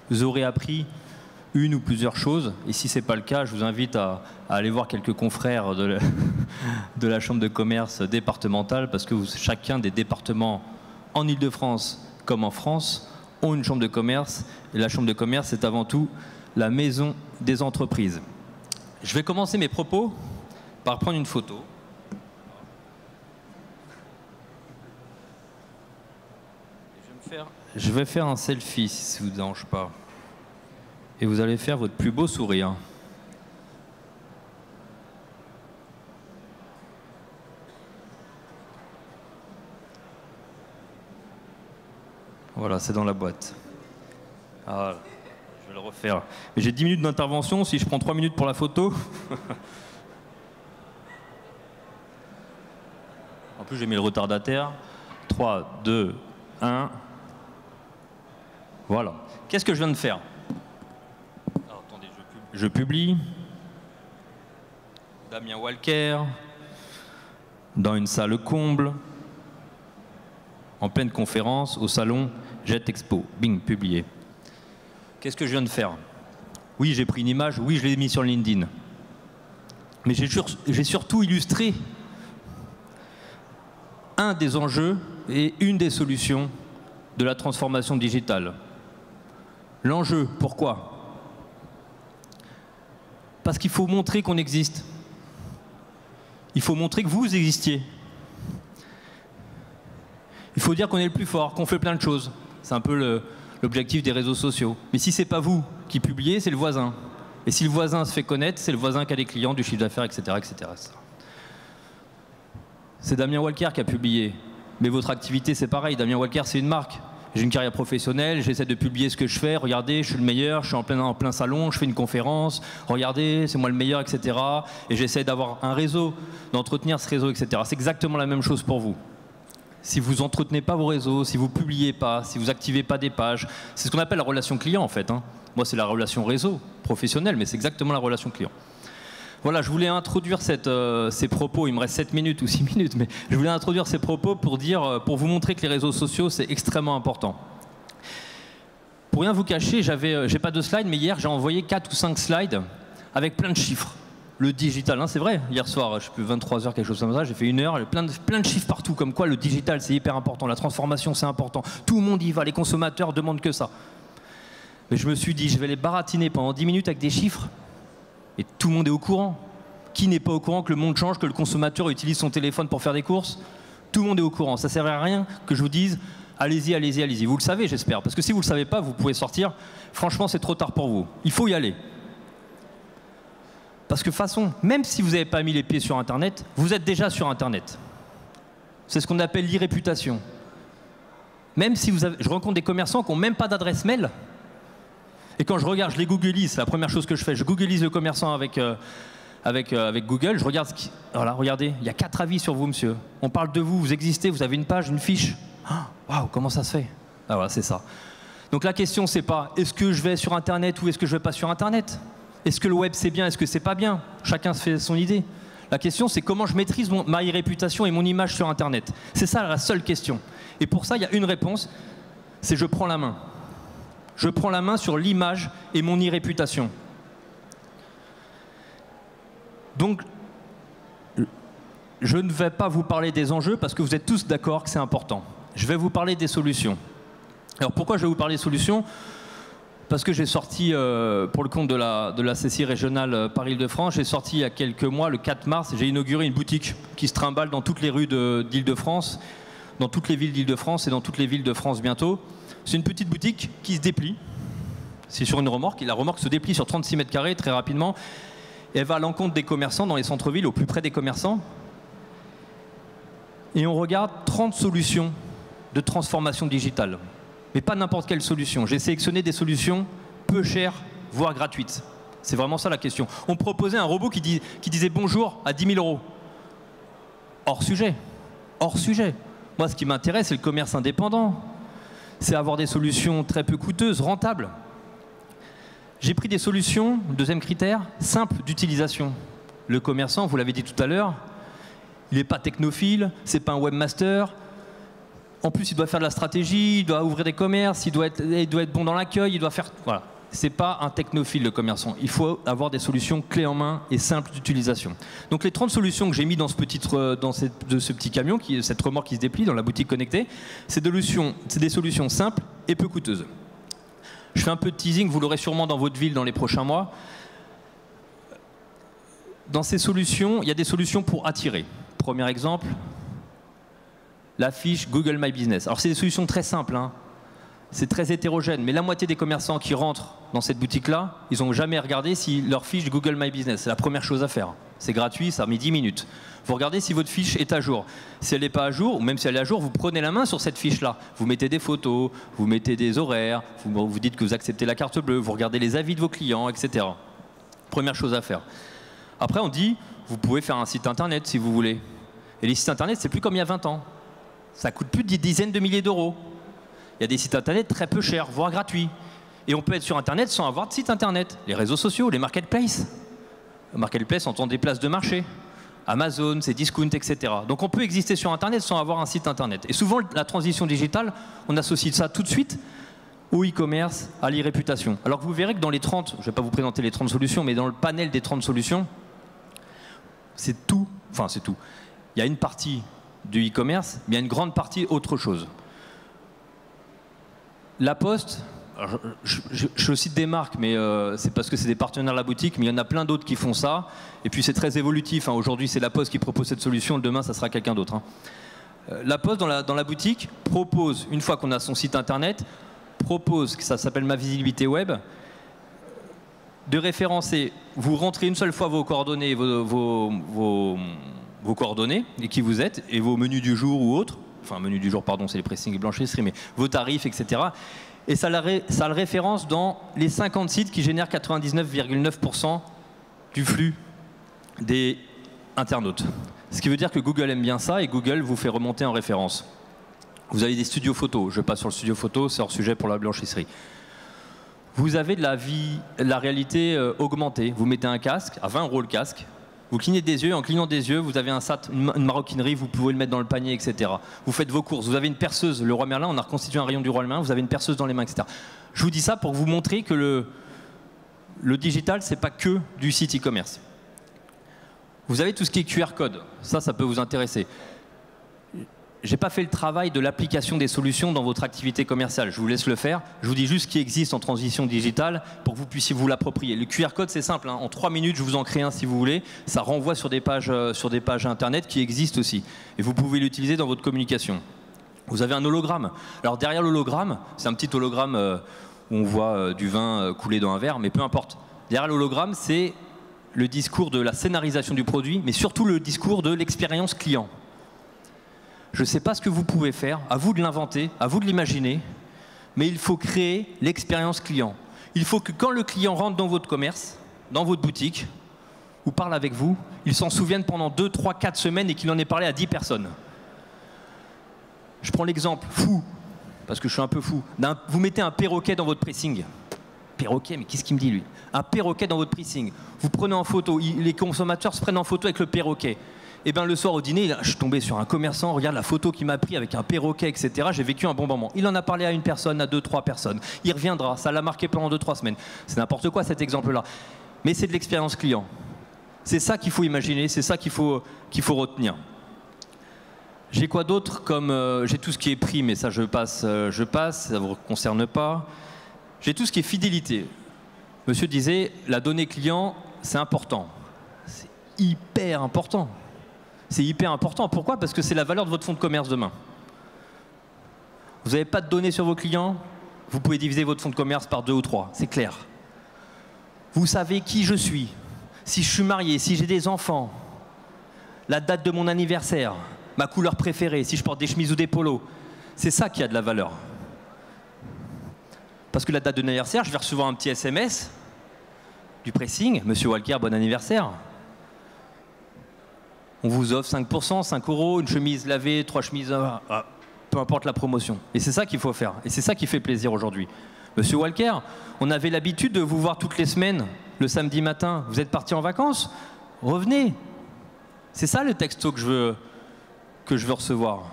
vous aurez appris une ou plusieurs choses. Et si ce n'est pas le cas, je vous invite à aller voir quelques confrères de la Chambre de commerce départementale, parce que chacun des départements en Île-de-France comme en France ont une chambre de commerce. Et la Chambre de commerce, c'est avant tout la maison des entreprises. Je vais commencer mes propos par prendre une photo. Je vais faire un selfie, si ça ne vous dérange pas. Et vous allez faire votre plus beau sourire. Voilà, c'est dans la boîte. Ah, je vais le refaire. Mais j'ai 10 minutes d'intervention, si je prends 3 minutes pour la photo. En plus, j'ai mis le retardataire. 3, 2, 1. Voilà. Qu'est-ce que je viens de faire? Alors, attendez, je publie. Damien Walker, dans une salle comble, en pleine conférence, au salon Jet Expo. Bing, publié. Qu'est-ce que je viens de faire? Oui, j'ai pris une image, oui, je l'ai mis sur LinkedIn. Mais j'ai surtout illustré un des enjeux et une des solutions de la transformation digitale. L'enjeu, pourquoi? Parce qu'il faut montrer qu'on existe. Il faut montrer que vous existiez. Il faut dire qu'on est le plus fort, qu'on fait plein de choses. C'est un peu l'objectif des réseaux sociaux. Mais si ce n'est pas vous qui publiez, c'est le voisin. Et si le voisin se fait connaître, c'est le voisin qui a des clients, du chiffre d'affaires, etc., etc. C'est Damien Walker qui a publié. Mais votre activité, c'est pareil. Damien Walker, c'est une marque. J'ai une carrière professionnelle, j'essaie de publier ce que je fais. Regardez, je suis le meilleur, je suis en plein salon, je fais une conférence. Regardez, c'est moi le meilleur, etc. Et j'essaie d'avoir un réseau, d'entretenir ce réseau, etc. C'est exactement la même chose pour vous. Si vous n'entretenez pas vos réseaux, si vous ne publiez pas, si vous n'activez pas des pages, c'est ce qu'on appelle la relation client en fait. Moi, c'est la relation réseau professionnelle, mais c'est exactement la relation client. Voilà, je voulais introduire ces propos, il me reste 7 minutes ou 6 minutes, mais je voulais introduire ces propos pour vous montrer que les réseaux sociaux, c'est extrêmement important. Pour rien vous cacher, j'ai pas de slides, mais hier, j'ai envoyé 4 ou 5 slides avec plein de chiffres. Le digital, hein, c'est vrai, hier soir, je sais plus, 23h, quelque chose comme ça, j'ai fait 1 heure, plein de chiffres partout, comme quoi le digital, c'est hyper important, la transformation, c'est important, tout le monde y va, les consommateurs demandent que ça. Mais je me suis dit, je vais les baratiner pendant 10 minutes avec des chiffres. Et tout le monde est au courant. Qui n'est pas au courant que le monde change, que le consommateur utilise son téléphone pour faire des courses? Tout le monde est au courant. Ça ne sert à rien que je vous dise allez-y, allez-y, allez-y. Vous le savez, j'espère. Parce que si vous ne le savez pas, vous pouvez sortir. Franchement, c'est trop tard pour vous. Il faut y aller. Parce que de toute façon, même si vous n'avez pas mis les pieds sur Internet, vous êtes déjà sur Internet. C'est ce qu'on appelle l'e-réputation. Même si je rencontre des commerçants qui n'ont même pas d'adresse mail. Et quand je regarde, je les googlise, c'est la première chose que je fais, je googlise le commerçant avec Google, je regarde voilà, regardez, il y a 4 avis sur vous, monsieur. On parle de vous, vous existez, vous avez une page, une fiche. Waouh, comment ça se fait? Ah voilà, c'est ça. Donc la question, c'est pas est-ce que je vais sur Internet ou est-ce que je vais pas sur Internet? Est-ce que le web c'est bien, est-ce que c'est pas bien? Chacun se fait son idée. La question, c'est comment je maîtrise ma réputation et mon image sur Internet. C'est ça la seule question. Et pour ça, il y a une réponse, c'est je prends la main. Je prends la main sur l'image et mon e-réputation. Donc, je ne vais pas vous parler des enjeux parce que vous êtes tous d'accord que c'est important. Je vais vous parler des solutions. Alors pourquoi je vais vous parler des solutions? Parce que j'ai sorti, pour le compte de la CCI régionale Paris-Île-de-France, j'ai sorti il y a quelques mois, le 4 mars, j'ai inauguré une boutique qui se trimballe dans toutes les rues d'Île-de-France, dans toutes les villes d'Île-de-France et dans toutes les villes de France bientôt. C'est une petite boutique qui se déplie. C'est sur une remorque, et la remorque se déplie sur 36 mètres carrés très rapidement. Et elle va à l'encontre des commerçants dans les centres-villes, au plus près des commerçants. Et on regarde 30 solutions de transformation digitale. Mais pas n'importe quelle solution. J'ai sélectionné des solutions peu chères, voire gratuites. C'est vraiment ça la question. On proposait un robot qui disait bonjour à 10 000 €. Hors sujet. Hors sujet. Moi, ce qui m'intéresse, c'est le commerce indépendant. C'est avoir des solutions très peu coûteuses, rentables. J'ai pris des solutions, deuxième critère, simples d'utilisation. Le commerçant, vous l'avez dit tout à l'heure, il n'est pas technophile, c'est pas un webmaster. En plus, il doit faire de la stratégie, il doit ouvrir des commerces, il doit être bon dans l'accueil, il doit faire... Voilà. C'est pas un technophile, le commerçant. Il faut avoir des solutions clés en main et simples d'utilisation. Donc les 30 solutions que j'ai mis dans ce petit camion, cette remorque qui se déplie dans la boutique connectée, c'est des solutions simples et peu coûteuses. Je fais un peu de teasing, vous l'aurez sûrement dans votre ville dans les prochains mois. Dans ces solutions, il y a des solutions pour attirer. Premier exemple, la fiche Google My Business. Alors c'est des solutions très simples, hein. C'est très hétérogène, mais la moitié des commerçants qui rentrent dans cette boutique-là, ils n'ont jamais regardé si leur fiche Google My Business, c'est la première chose à faire. C'est gratuit, ça met 10 minutes. Vous regardez si votre fiche est à jour. Si elle n'est pas à jour, ou même si elle est à jour, vous prenez la main sur cette fiche-là. Vous mettez des photos, vous mettez des horaires, vous dites que vous acceptez la carte bleue, vous regardez les avis de vos clients, etc. Première chose à faire. Après, on dit, vous pouvez faire un site internet si vous voulez. Et les sites internet, c'est plus comme il y a 20 ans. Ça coûte plus de dizaines de milliers d'euros. Il y a des sites internet très peu chers, voire gratuits. Et on peut être sur internet sans avoir de site internet. Les réseaux sociaux, les marketplaces. Le marketplace entend des places de marché. Amazon, c'est Discount, etc. Donc on peut exister sur internet sans avoir un site internet. Et souvent, la transition digitale, on associe ça tout de suite au e-commerce, à l'e-réputation. Alors que vous verrez que dans les 30, je ne vais pas vous présenter les 30 solutions, mais dans le panel des 30 solutions, c'est tout. Enfin, c'est tout. Il y a une partie du e-commerce, mais il y a une grande partie autre chose. La Poste, je cite des marques, mais c'est parce que c'est des partenaires de la boutique, mais il y en a plein d'autres qui font ça. Et puis c'est très évolutif, hein. Aujourd'hui, c'est la Poste qui propose cette solution, demain, ça sera quelqu'un d'autre, hein. La Poste, dans la boutique, propose, une fois qu'on a son site internet, propose, ça s'appelle Ma Visibilité Web, de référencer, vous rentrez une seule fois vos coordonnées, vos coordonnées, et qui vous êtes, et vos menus du jour ou autres, enfin menu du jour, pardon, c'est les pressings et blanchisseries, mais vos tarifs, etc. Et ça le référence dans les 50 sites qui génèrent 99,9% du flux des internautes. Ce qui veut dire que Google aime bien ça et Google vous fait remonter en référence. Vous avez des studios photos, je passe sur le studio photo, c'est hors sujet pour la blanchisserie. Vous avez de la réalité augmentée. Vous mettez un casque, à 20 € le casque, vous clignez des yeux, en clignant des yeux, vous avez une maroquinerie, vous pouvez le mettre dans le panier, etc. Vous faites vos courses, vous avez une perceuse, le Roi Merlin, on a reconstitué un rayon du Roi Merlin, vous avez une perceuse dans les mains, etc. Je vous dis ça pour vous montrer que le digital, c'est pas que du site e-commerce. Vous avez tout ce qui est QR code, ça peut vous intéresser. J'ai pas fait le travail de l'application des solutions dans votre activité commerciale. Je vous laisse le faire. Je vous dis juste ce qui existe en transition digitale pour que vous puissiez vous l'approprier. Le QR code, c'est simple, hein. En 3 minutes, je vous en crée un si vous voulez. Ça renvoie sur des pages internet qui existent aussi. Et vous pouvez l'utiliser dans votre communication. Vous avez un hologramme. Alors derrière l'hologramme, c'est un petit hologramme où on voit du vin couler dans un verre, mais peu importe. Derrière l'hologramme, c'est le discours de la scénarisation du produit, mais surtout le discours de l'expérience client. Je ne sais pas ce que vous pouvez faire, à vous de l'inventer, à vous de l'imaginer, mais il faut créer l'expérience client. Il faut que quand le client rentre dans votre commerce, dans votre boutique, ou parle avec vous, il s'en souvienne pendant 2, 3, 4 semaines et qu'il en ait parlé à 10 personnes. Je prends l'exemple fou parce que je suis un peu fou. Vous mettez un perroquet dans votre pressing. Perroquet, mais qu'est-ce qu'il me dit lui? Un perroquet dans votre pressing. Vous prenez en photo, les consommateurs se prennent en photo avec le perroquet. Et bien le soir au dîner, je suis tombé sur un commerçant, regarde la photo qu'il m'a pris avec un perroquet, etc. J'ai vécu un bon moment. Il en a parlé à une personne, à 2, 3 personnes. Il reviendra, ça l'a marqué pendant 2, 3 semaines. C'est n'importe quoi cet exemple-là. Mais c'est de l'expérience client. C'est ça qu'il faut imaginer, c'est ça qu'il faut retenir. J'ai quoi d'autre comme... j'ai tout ce qui est prix, mais ça je passe, ça ne vous concerne pas. J'ai tout ce qui est fidélité. Monsieur disait, la donnée client, c'est important. C'est hyper important. C'est hyper important. Pourquoi? Parce que c'est la valeur de votre fonds de commerce demain. Vous n'avez pas de données sur vos clients, vous pouvez diviser votre fonds de commerce par 2 ou 3, c'est clair. Vous savez qui je suis, si je suis marié, si j'ai des enfants, la date de mon anniversaire, ma couleur préférée, si je porte des chemises ou des polos. C'est ça qui a de la valeur. Parce que la date de l'anniversaire, je vais recevoir un petit SMS du pressing. Monsieur Walker, bon anniversaire. On vous offre 5%, 5 €, une chemise lavée, 3 chemises, peu importe la promotion. Et c'est ça qu'il faut faire. Et c'est ça qui fait plaisir aujourd'hui. Monsieur Walker, on avait l'habitude de vous voir toutes les semaines, le samedi matin. Vous êtes parti en vacances? Revenez. C'est ça le texto que je veux recevoir.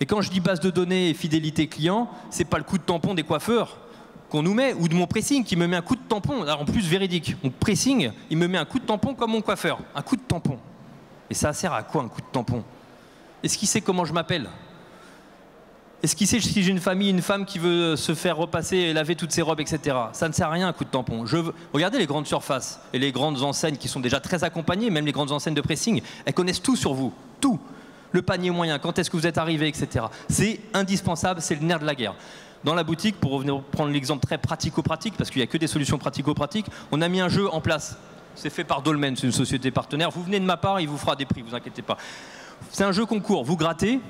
Et quand je dis base de données et fidélité client, c'est pas le coup de tampon des coiffeurs qu'on nous met, ou de mon pressing qui me met un coup de tampon, en plus véridique. Mon pressing, il me met un coup de tampon comme mon coiffeur. Un coup de tampon. Et ça sert à quoi un coup de tampon? Est-ce qu'il sait comment je m'appelle? Est-ce qu'il sait si j'ai une famille, une femme qui veut se faire repasser et laver toutes ses robes, etc. Ça ne sert à rien un coup de tampon. Regardez les grandes surfaces et les grandes enseignes qui sont déjà très accompagnées, même les grandes enseignes de pressing, elles connaissent tout sur vous, tout. Le panier moyen, quand est-ce que vous êtes arrivé, etc. C'est indispensable, c'est le nerf de la guerre. Dans la boutique, pour revenir prendre l'exemple très pratico-pratique, parce qu'il n'y a que des solutions pratico-pratiques, on a mis un jeu en place. C'est fait par Dolmen, c'est une société partenaire. Vous venez de ma part, il vous fera des prix, vous inquiétez pas. C'est un jeu concours, vous grattez.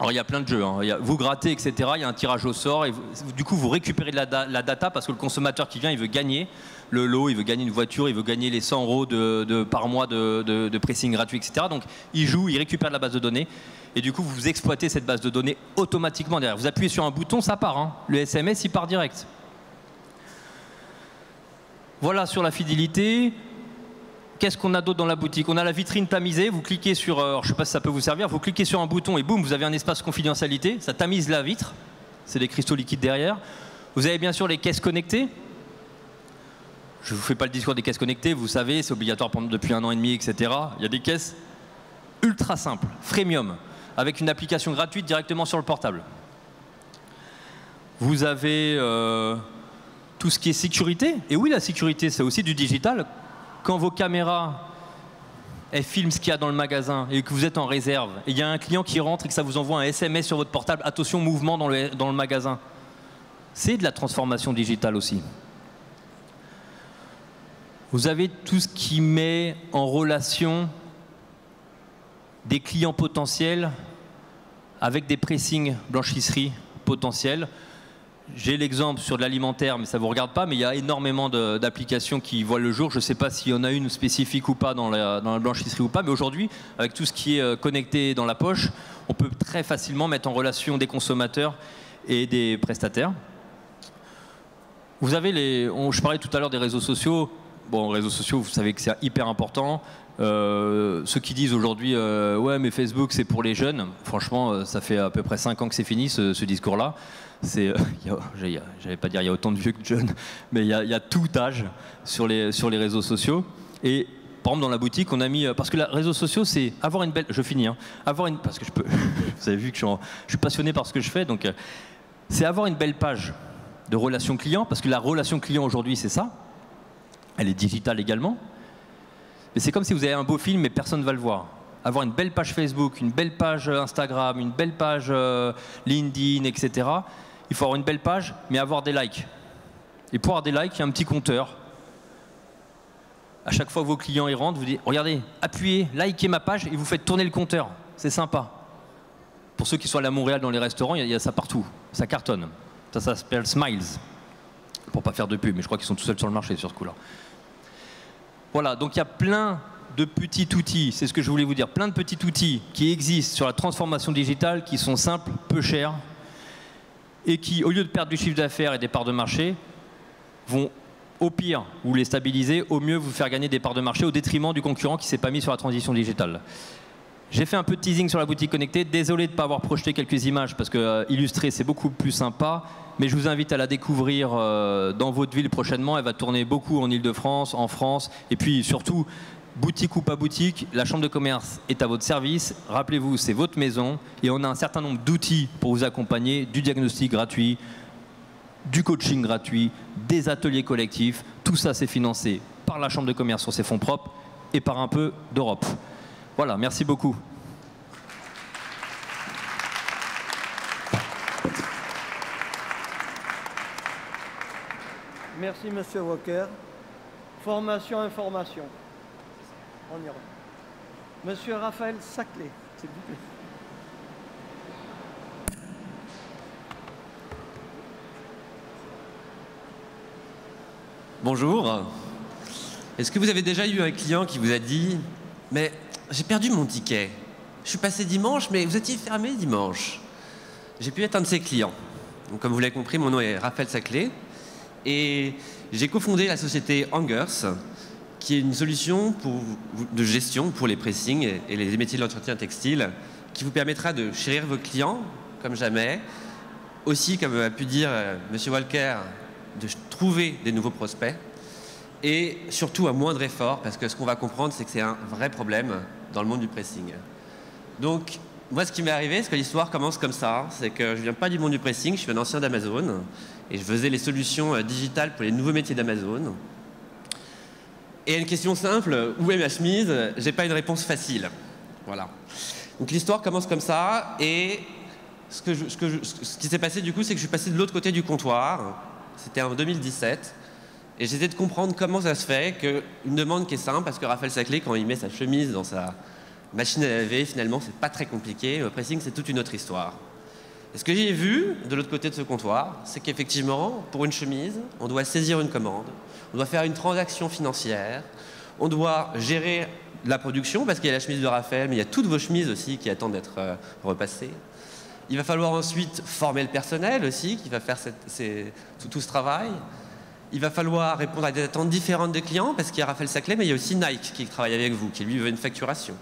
Alors il y a plein de jeux, hein. Vous grattez, etc. Il y a un tirage au sort. Et du coup, vous récupérez de la data parce que le consommateur qui vient, il veut gagner le lot, il veut gagner une voiture, il veut gagner les 100 € par mois de pressing gratuit, etc. Donc il joue, il récupère de la base de données. Et du coup, vous exploitez cette base de données automatiquement derrière. Vous appuyez sur un bouton, ça part. Hein. Le SMS, il part direct. Voilà sur la fidélité. Qu'est-ce qu'on a d'autre dans la boutique? On a la vitrine tamisée, vous cliquez sur, alors je ne sais pas si ça peut vous servir, vous cliquez sur un bouton et boum, vous avez un espace confidentialité, ça tamise la vitre, c'est des cristaux liquides derrière. Vous avez bien sûr les caisses connectées. Je ne vous fais pas le discours des caisses connectées, vous savez, c'est obligatoire depuis 1 an et demi, etc. Il y a des caisses ultra simples, freemium, avec une application gratuite directement sur le portable. Vous avez tout ce qui est sécurité, et oui, la sécurité, c'est aussi du digital. Quand vos caméras elles filment ce qu'il y a dans le magasin et que vous êtes en réserve, et il y a un client qui rentre et que ça vous envoie un SMS sur votre portable, attention, mouvement dans le magasin. C'est de la transformation digitale aussi. Vous avez tout ce qui met en relation des clients potentiels avec des pressings blanchisseries potentiels. J'ai l'exemple sur de l'alimentaire, mais ça ne vous regarde pas, mais il y a énormément d'applications qui voient le jour. Je ne sais pas s'il y en a une spécifique ou pas dans la blanchisserie ou pas, mais aujourd'hui, avec tout ce qui est connecté dans la poche, on peut très facilement mettre en relation des consommateurs et des prestataires. Vous avez je parlais tout à l'heure des réseaux sociaux. Bon, réseaux sociaux, vous savez que c'est hyper important. Ceux qui disent aujourd'hui ouais, mais Facebook c'est pour les jeunes, franchement ça fait à peu près 5 ans que c'est fini ce discours-là. J'allais pas dire il y a autant de vieux que de jeunes, mais il y a tout âge sur les réseaux sociaux. Et par exemple dans la boutique on a mis, parce que les réseaux sociaux c'est avoir une belle, je finis, hein, parce que vous avez vu que je suis passionné par ce que je fais, donc c'est avoir une belle page de relation client, parce que la relation client aujourd'hui c'est ça, elle est digitale également. Mais c'est comme si vous avez un beau film mais personne ne va le voir. Avoir une belle page Facebook, une belle page Instagram, une belle page LinkedIn, etc. Il faut avoir une belle page, mais avoir des likes. Et pour avoir des likes, il y a un petit compteur. À chaque fois que vos clients y rentrent, vous dites, regardez, appuyez, likez ma page et vous faites tourner le compteur. C'est sympa. Pour ceux qui sont allés à Montréal dans les restaurants, il y a ça partout. Ça cartonne. Ça s'appelle Smiles. Pour ne pas faire de pub, mais je crois qu'ils sont tout seuls sur le marché sur ce coup-là. Voilà, donc il y a plein de petits outils, c'est ce que je voulais vous dire, plein de petits outils qui existent sur la transformation digitale, qui sont simples, peu chers, et qui, au lieu de perdre du chiffre d'affaires et des parts de marché, vont au pire vous les stabiliser, au mieux vous faire gagner des parts de marché au détriment du concurrent qui ne s'est pas mis sur la transition digitale. J'ai fait un peu de teasing sur la boutique connectée. Désolé de ne pas avoir projeté quelques images parce que illustrer c'est beaucoup plus sympa. Mais je vous invite à la découvrir dans votre ville prochainement. Elle va tourner beaucoup en Ile-de-France, en France. Et puis surtout, boutique ou pas boutique, la chambre de commerce est à votre service. Rappelez-vous, c'est votre maison. Et on a un certain nombre d'outils pour vous accompagner, du diagnostic gratuit, du coaching gratuit, des ateliers collectifs. Tout ça, c'est financé par la chambre de commerce sur ses fonds propres et par un peu d'Europe. Voilà, merci beaucoup. Merci, Monsieur Walker. Formation, information. On y revient. Monsieur Raphaël Saclay, s'il vous plaît. Bonjour. Est-ce que vous avez déjà eu un client qui vous a dit « Mais j'ai perdu mon ticket. Je suis passé dimanche, mais vous étiez fermé dimanche. » J'ai pu être un de ces clients. Donc, comme vous l'avez compris, mon nom est Raphaël Saclay. Et j'ai cofondé la société Hangers, qui est une solution de gestion pour les pressings et les métiers de l'entretien textile, qui vous permettra de chérir vos clients comme jamais. Aussi, comme a pu dire M. Walker, de trouver des nouveaux prospects. Et surtout à moindre effort, parce que ce qu'on va comprendre, c'est que c'est un vrai problème dans le monde du pressing. Donc, moi, ce qui m'est arrivé, c'est que l'histoire commence comme ça. C'est que je ne viens pas du monde du pressing, je suis un ancien d'Amazon. Et je faisais les solutions digitales pour les nouveaux métiers d'Amazon. Et une question simple, où est ma chemise? J'ai pas une réponse facile. Voilà. Donc l'histoire commence comme ça. Et ce qui s'est passé, du coup, c'est que je suis passé de l'autre côté du comptoir. C'était en 2017. Et j'essayais de comprendre comment ça se fait qu'une demande qui est simple, parce que Raphaël Saclay, quand il met sa chemise dans sa machine à laver, finalement, c'est pas très compliqué. Le pressing, c'est toute une autre histoire. Et ce que j'ai vu de l'autre côté de ce comptoir, c'est qu'effectivement, pour une chemise, on doit saisir une commande, on doit faire une transaction financière, on doit gérer la production, parce qu'il y a la chemise de Raphaël, mais il y a toutes vos chemises aussi qui attendent d'être repassées. Il va falloir ensuite former le personnel aussi, qui va faire tout ce travail. Il va falloir répondre à des attentes différentes des clients, parce qu'il y a Raphaël Saclay, mais il y a aussi Nike qui travaille avec vous, qui lui veut une facturation.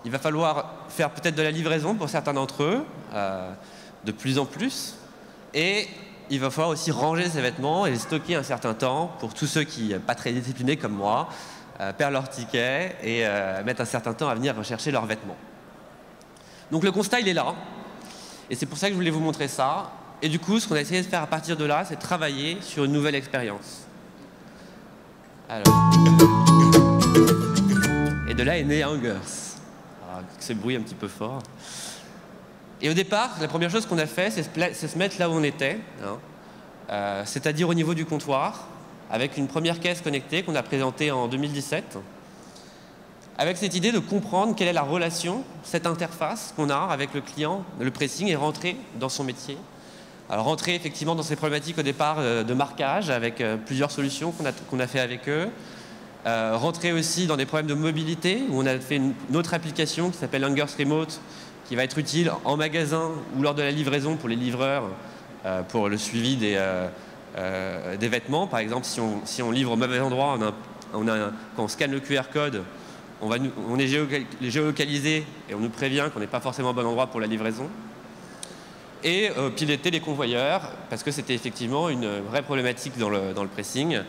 Il va falloir faire peut-être de la livraison pour certains d'entre eux, de plus en plus. Et il va falloir aussi ranger ces vêtements et les stocker un certain temps pour tous ceux qui, pas très disciplinés comme moi, perdent leur ticket et mettent un certain temps à venir rechercher leurs vêtements. Donc le constat, il est là. Et c'est pour ça que je voulais vous montrer ça. Et du coup, ce qu'on a essayé de faire à partir de là, c'est de travailler sur une nouvelle expérience. Alors. Et de là est né Hangers. C'est le bruit un petit peu fort. Et au départ, la première chose qu'on a fait, c'est se mettre là où on était, hein, c'est-à-dire au niveau du comptoir, avec une première caisse connectée qu'on a présentée en 2017, avec cette idée de comprendre quelle est la relation, cette interface qu'on a avec le client, le pressing, et rentrer dans son métier. Alors rentrer effectivement dans ces problématiques au départ de marquage, avec plusieurs solutions qu'on a fait avec eux. Rentrer aussi dans des problèmes de mobilité, où on a fait une autre application qui s'appelle Hangers Remote, qui va être utile en magasin ou lors de la livraison pour les livreurs, pour le suivi des vêtements. Par exemple, si on livre au mauvais endroit, quand on scanne le QR code, on est géolocalisé et on nous prévient qu'on n'est pas forcément au bon endroit pour la livraison. Et piloter les convoyeurs, parce que c'était effectivement une vraie problématique dans le pressing.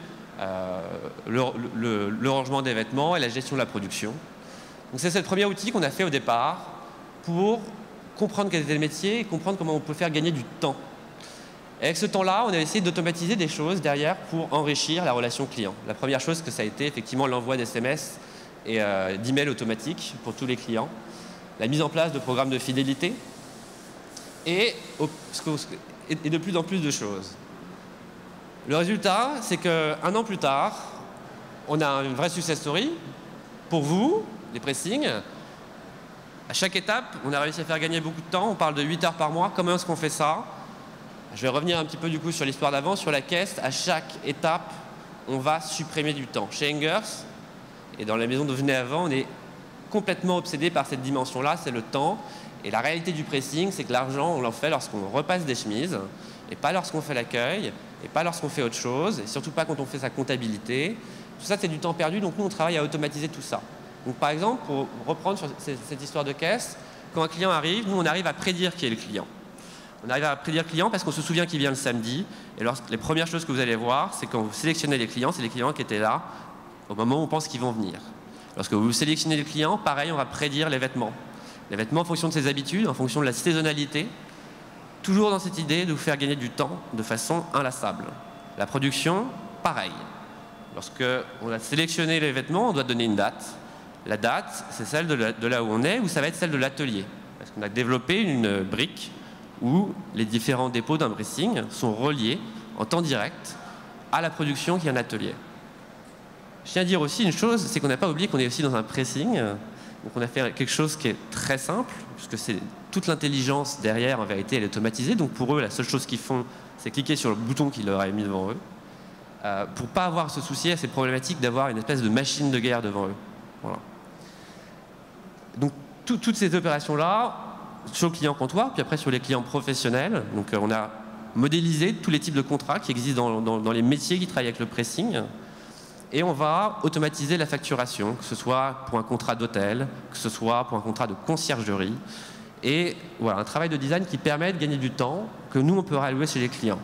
Le rangement des vêtements et la gestion de la production. Donc c'est ce premier outil qu'on a fait au départ pour comprendre quels étaient les métiers et comprendre comment on peut faire gagner du temps. Et avec ce temps-là, on a essayé d'automatiser des choses derrière pour enrichir la relation client. La première chose que ça a été effectivement l'envoi d'SMS et d'emails automatiques pour tous les clients, la mise en place de programmes de fidélité et de plus en plus de choses. Le résultat, c'est qu'un an plus tard, on a une vraie success story pour vous, les pressings. À chaque étape, on a réussi à faire gagner beaucoup de temps. On parle de 8 heures par mois. Comment est-ce qu'on fait ça? Je vais revenir un petit peu du coup sur l'histoire d'avant, sur la caisse. À chaque étape, on va supprimer du temps. Chez Hangers, et dans la maison d'où je venais avant, on est complètement obsédés par cette dimension-là, c'est le temps. Et la réalité du pressing, c'est que l'argent, on l'en fait lorsqu'on repasse des chemises, et pas lorsqu'on fait l'accueil, et pas lorsqu'on fait autre chose, et surtout pas quand on fait sa comptabilité. Tout ça, c'est du temps perdu, donc nous, on travaille à automatiser tout ça. Donc par exemple, pour reprendre sur cette histoire de caisse, quand un client arrive, nous, on arrive à prédire qui est le client. On arrive à prédire le client parce qu'on se souvient qu'il vient le samedi. Et les premières choses que vous allez voir, c'est quand vous sélectionnez les clients, c'est les clients qui étaient là au moment où on pense qu'ils vont venir. Lorsque vous sélectionnez le client, pareil, on va prédire les vêtements. Les vêtements en fonction de ses habitudes, en fonction de la saisonnalité, toujours dans cette idée de vous faire gagner du temps de façon inlassable. La production, pareil. Lorsqu'on a sélectionné les vêtements, on doit donner une date. La date, c'est celle de là où on est, ou ça va être celle de l'atelier. Parce qu'on a développé une brique où les différents dépôts d'un pressing sont reliés en temps direct à la production qui est un atelier. Je tiens à dire aussi une chose, c'est qu'on n'a pas oublié qu'on est aussi dans un pressing. Donc on a fait quelque chose qui est très simple, puisque c'est toute l'intelligence derrière, en vérité, elle est automatisée. Donc pour eux, la seule chose qu'ils font, c'est cliquer sur le bouton qu'ils leur a mis devant eux, pour ne pas avoir à se soucier à ces problématiques d'avoir une espèce de machine de guerre devant eux. Voilà. Donc toutes ces opérations-là, sur le client comptoir, puis après sur les clients professionnels. Donc on a modélisé tous les types de contrats qui existent dans les métiers qui travaillent avec le pressing. Et on va automatiser la facturation, que ce soit pour un contrat d'hôtel, que ce soit pour un contrat de conciergerie. Et voilà, un travail de design qui permet de gagner du temps que nous, on peut réallouer chez les clients.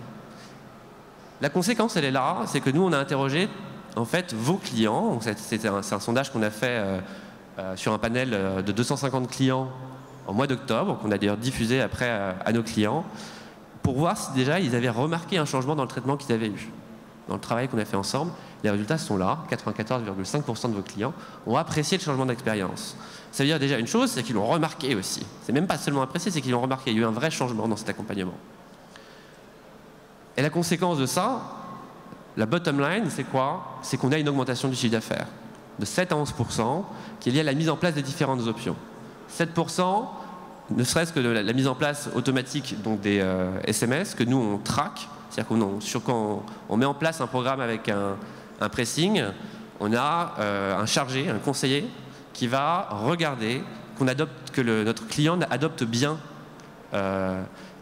La conséquence, elle est là, c'est que nous, on a interrogé en fait vos clients. C'est un sondage qu'on a fait sur un panel de 250 clients en mois d'octobre, qu'on a d'ailleurs diffusé après à nos clients, pour voir si déjà ils avaient remarqué un changement dans le traitement qu'ils avaient eu. Dans le travail qu'on a fait ensemble, les résultats sont là, 94,5% de vos clients ont apprécié le changement d'expérience. Ça veut dire déjà une chose, c'est qu'ils l'ont remarqué aussi. C'est même pas seulement apprécié, c'est qu'ils l'ont remarqué. Il y a eu un vrai changement dans cet accompagnement. Et la conséquence de ça, la bottom line, c'est quoi? C'est qu'on a une augmentation du chiffre d'affaires de 7 à 11%, qui est liée à la mise en place des différentes options. 7%, ne serait-ce que la mise en place automatique donc des SMS que nous on traque, c'est-à-dire quand on met en place un programme avec un pressing, on a un chargé, un conseiller qui va regarder que notre client adopte bien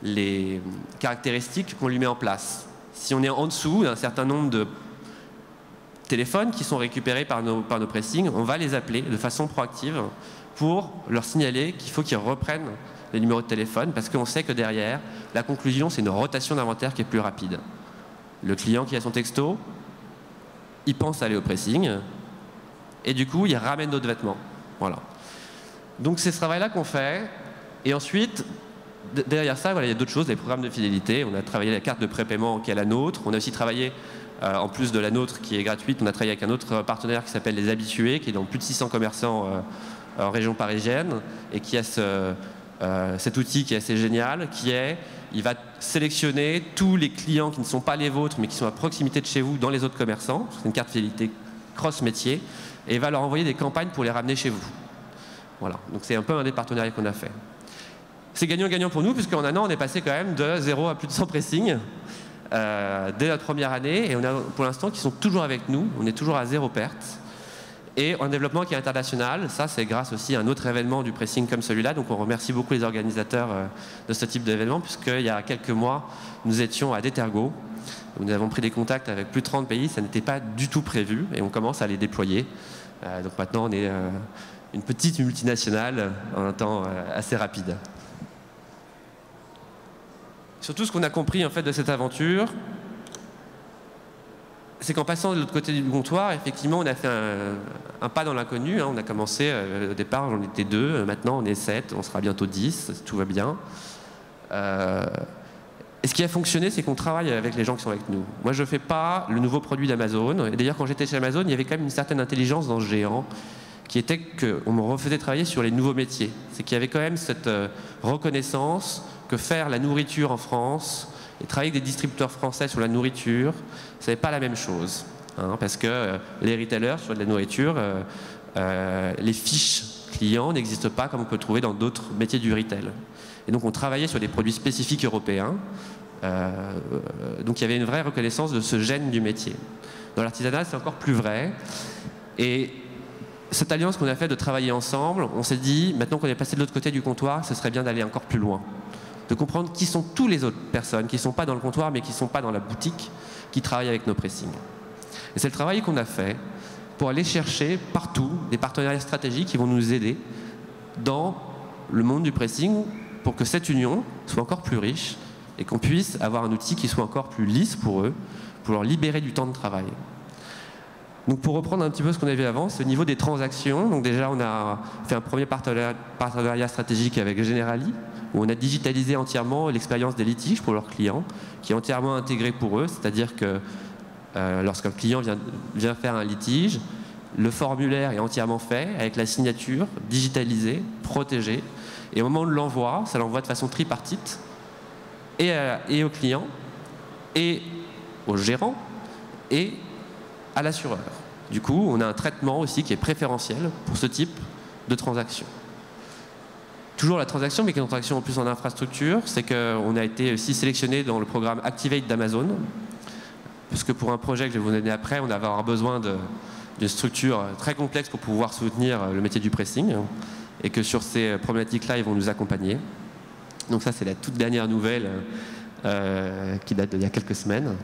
les caractéristiques qu'on lui met en place. Si on est en dessous d'un certain nombre de téléphones qui sont récupérés par nos pressings, on va les appeler de façon proactive pour leur signaler qu'il faut qu'ils reprennent les numéros de téléphone, parce qu'on sait que derrière, la conclusion, c'est une rotation d'inventaire qui est plus rapide. Le client qui a son texto, il pense aller au pressing, et du coup, il ramène d'autres vêtements. Voilà. Donc c'est ce travail-là qu'on fait, et ensuite, derrière ça, voilà, il y a d'autres choses, les programmes de fidélité. On a travaillé la carte de prépaiement qui est la nôtre. On a aussi travaillé, en plus de la nôtre qui est gratuite, on a travaillé avec un autre partenaire qui s'appelle Les Habitués, qui est dans plus de 600 commerçants en région parisienne, et qui a cet outil qui est assez génial, il va sélectionner tous les clients qui ne sont pas les vôtres, mais qui sont à proximité de chez vous dans les autres commerçants. C'est une carte fidélité cross-métier, et il va leur envoyer des campagnes pour les ramener chez vous. Voilà, donc c'est un peu un des partenariats qu'on a fait. C'est gagnant-gagnant pour nous, puisqu'en un an, on est passé quand même de 0 à plus de 100 pressings dès notre première année, et on a pour l'instant qui sont toujours avec nous, on est toujours à 0 perte. Et un développement qui est international, ça c'est grâce aussi à un autre événement du pressing comme celui-là, donc on remercie beaucoup les organisateurs de ce type d'événement, puisqu'il y a quelques mois, nous étions à Détergos, nous avons pris des contacts avec plus de 30 pays, ça n'était pas du tout prévu, et on commence à les déployer. Donc maintenant on est une petite multinationale en un temps assez rapide. Surtout ce qu'on a compris en fait de cette aventure, c'est qu'en passant de l'autre côté du comptoir, effectivement, on a fait un pas dans l'inconnu. On a commencé, au départ, on était 2, maintenant on est 7, on sera bientôt 10, tout va bien. Et ce qui a fonctionné, c'est qu'on travaille avec les gens qui sont avec nous. Moi, je ne fais pas le nouveau produit d'Amazon. Et d'ailleurs, quand j'étais chez Amazon, il y avait quand même une certaine intelligence dans ce géant, qui était qu'on me refaisait travailler sur les nouveaux métiers. C'est qu'il y avait quand même cette reconnaissance que faire la nourriture en France, et travailler avec des distributeurs français sur la nourriture, ce n'est pas la même chose. Hein, parce que les retailers sur de la nourriture, les fiches clients n'existent pas comme on peut le trouver dans d'autres métiers du retail. Et donc on travaillait sur des produits spécifiques européens. Donc il y avait une vraie reconnaissance de ce gène du métier. Dans l'artisanat, c'est encore plus vrai. Et cette alliance qu'on a fait de travailler ensemble, on s'est dit, maintenant qu'on est passé de l'autre côté du comptoir, ce serait bien d'aller encore plus loin. De comprendre qui sont tous les autres personnes qui ne sont pas dans le comptoir, mais qui ne sont pas dans la boutique, qui travaillent avec nos pressings. Et c'est le travail qu'on a fait pour aller chercher partout des partenariats stratégiques qui vont nous aider dans le monde du pressing pour que cette union soit encore plus riche et qu'on puisse avoir un outil qui soit encore plus lisse pour eux, pour leur libérer du temps de travail. Donc pour reprendre un petit peu ce qu'on avait vu avant, c'est au niveau des transactions. Donc déjà, on a fait un premier partenariat stratégique avec Generali, où on a digitalisé entièrement l'expérience des litiges pour leurs clients, qui est entièrement intégrée pour eux, c'est-à-dire que lorsqu'un client vient faire un litige, le formulaire est entièrement fait avec la signature digitalisée, protégée, et au moment de l'envoi, ça l'envoie de façon tripartite et au client, et au gérant, et à l'assureur. Du coup, on a un traitement aussi qui est préférentiel pour ce type de transaction. Toujours la transaction, mais qui est une transaction en plus en infrastructure, c'est qu'on a été aussi sélectionné dans le programme Activate d'Amazon, parce que pour un projet que je vais vous donner après, on va avoir besoin d'une structure très complexe pour pouvoir soutenir le métier du pressing, et que sur ces problématiques-là, ils vont nous accompagner. Donc ça, c'est la toute dernière nouvelle qui date d'il y a quelques semaines.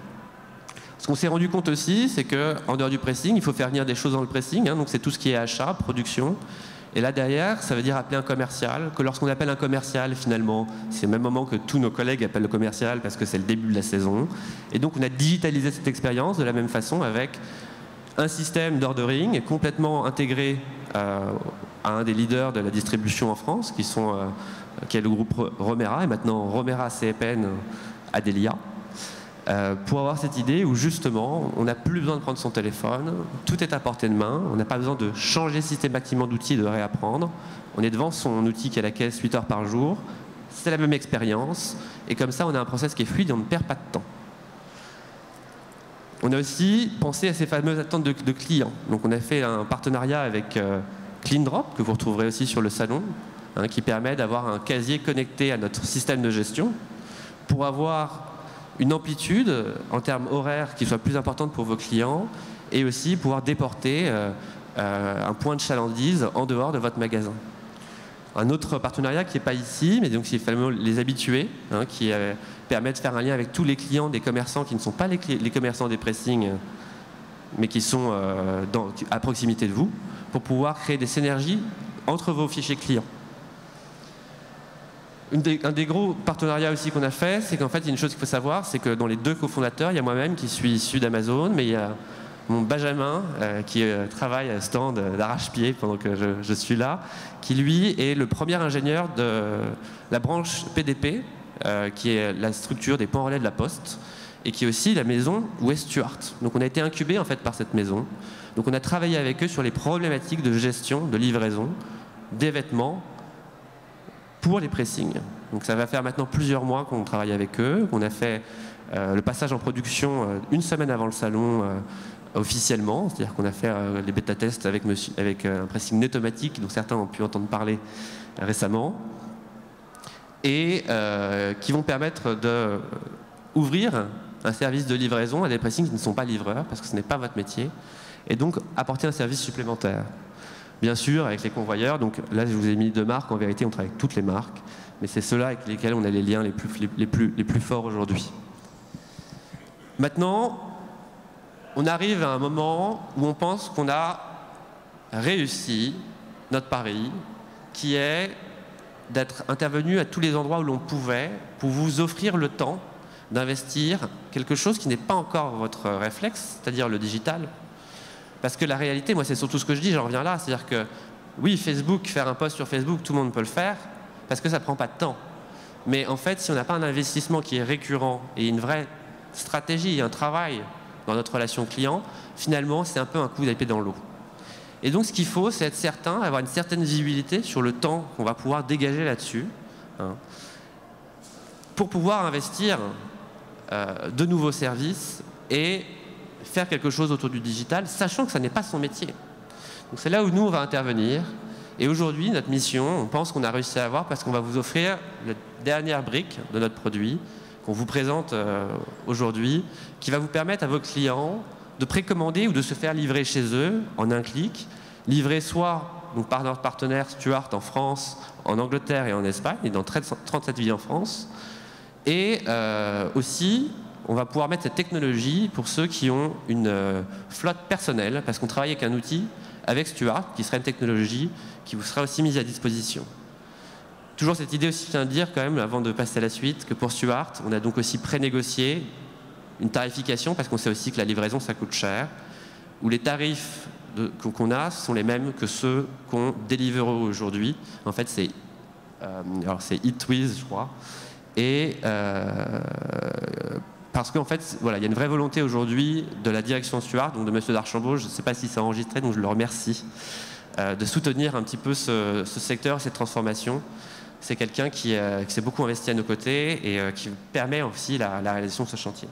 Ce qu'on s'est rendu compte aussi, c'est qu'en dehors du pressing, il faut faire venir des choses dans le pressing, donc c'est tout ce qui est achat, production. Et là derrière, ça veut dire appeler un commercial, que lorsqu'on appelle un commercial, finalement, c'est au même moment que tous nos collègues appellent le commercial parce que c'est le début de la saison. Et donc on a digitalisé cette expérience de la même façon avec un système d'ordering complètement intégré à un des leaders de la distribution en France, qui est le groupe Romera, et maintenant Romera CEPN Adelia. Pour avoir cette idée où justement on n'a plus besoin de prendre son téléphone, tout est à portée de main, on n'a pas besoin de changer systématiquement d'outil, de réapprendre, on est devant son outil qui est à la caisse 8 heures par jour, c'est la même expérience, et comme ça on a un process qui est fluide et on ne perd pas de temps. On a aussi pensé à ces fameuses attentes de clients, donc on a fait un partenariat avec CleanDrop, que vous retrouverez aussi sur le salon, qui permet d'avoir un casier connecté à notre système de gestion pour avoir une amplitude en termes horaires qui soit plus importante pour vos clients et aussi pouvoir déporter un point de chalandise en dehors de votre magasin. Un autre partenariat qui n'est pas ici, mais donc c'est finalement les habitués, qui permet de faire un lien avec tous les clients des commerçants qui ne sont pas les commerçants des pressings, mais qui sont à proximité de vous, pour pouvoir créer des synergies entre vos fichiers clients. Un des gros partenariats aussi qu'on a fait, c'est qu'en fait, il y a une chose qu'il faut savoir, c'est que dans les deux cofondateurs, il y a moi-même qui suis issu d'Amazon, mais il y a mon Benjamin qui travaille à stand d'arrache-pied pendant que je suis là, qui lui est le premier ingénieur de la branche PDP, qui est la structure des points relais de la Poste, et qui est aussi la maison West Stuart. Donc on a été incubé en fait par cette maison. Donc on a travaillé avec eux sur les problématiques de gestion, de livraison, des vêtements, pour les pressings. Donc ça va faire maintenant plusieurs mois qu'on travaille avec eux, qu'on a fait le passage en production une semaine avant le salon officiellement, c'est-à-dire qu'on a fait les bêta-tests avec un pressing Netomatic, dont certains ont pu entendre parler récemment, et qui vont permettre d'ouvrir un service de livraison à des pressings qui ne sont pas livreurs, parce que ce n'est pas votre métier, et donc apporter un service supplémentaire. Bien sûr, avec les convoyeurs, donc là je vous ai mis 2 marques, en vérité on travaille avec toutes les marques, mais c'est ceux-là avec lesquels on a les liens les plus forts aujourd'hui. Maintenant, on arrive à un moment où on pense qu'on a réussi notre pari, qui est d'être intervenu à tous les endroits où l'on pouvait pour vous offrir le temps d'investir quelque chose qui n'est pas encore votre réflexe, c'est-à-dire le digital. Parce que la réalité, moi c'est surtout ce que je dis, j'en reviens là, c'est-à-dire que oui, Facebook, faire un post sur Facebook, tout le monde peut le faire, parce que ça ne prend pas de temps. Mais en fait, si on n'a pas un investissement qui est récurrent et une vraie stratégie, un travail dans notre relation client, finalement c'est un peu un coup d'épée dans l'eau. Et donc ce qu'il faut, c'est être certain, avoir une certaine visibilité sur le temps qu'on va pouvoir dégager là-dessus, pour pouvoir investir de nouveaux services et faire quelque chose autour du digital, sachant que ça n'est pas son métier. Donc c'est là où nous, on va intervenir. Et aujourd'hui, notre mission, on pense qu'on a réussi à avoir parce qu'on va vous offrir la dernière brique de notre produit qu'on vous présente aujourd'hui, qui va vous permettre à vos clients de précommander ou de se faire livrer chez eux en un clic livrés soit donc, par notre partenaire Stuart en France, en Angleterre et en Espagne, et dans 37 villes en France. Et aussi, on va pouvoir mettre cette technologie pour ceux qui ont une flotte personnelle, parce qu'on travaille avec un outil, avec Stuart, qui serait une technologie qui vous sera aussi mise à disposition. Toujours cette idée aussi, je tiens à dire quand même, avant de passer à la suite, que pour Stuart, on a donc aussi pré-négocié une tarification, parce qu'on sait aussi que la livraison, ça coûte cher, où les tarifs qu'on a sont les mêmes que ceux qu'on Deliveroo aujourd'hui. En fait, c'est Eatwiz, je crois. Et parce qu'en fait, voilà, il y a une vraie volonté aujourd'hui de la direction Stuart, donc de M. Darchambault, je ne sais pas si c'est enregistré, donc je le remercie, de soutenir un petit peu ce secteur, cette transformation. C'est quelqu'un qui s'est beaucoup investi à nos côtés et qui permet aussi la réalisation de ce chantier.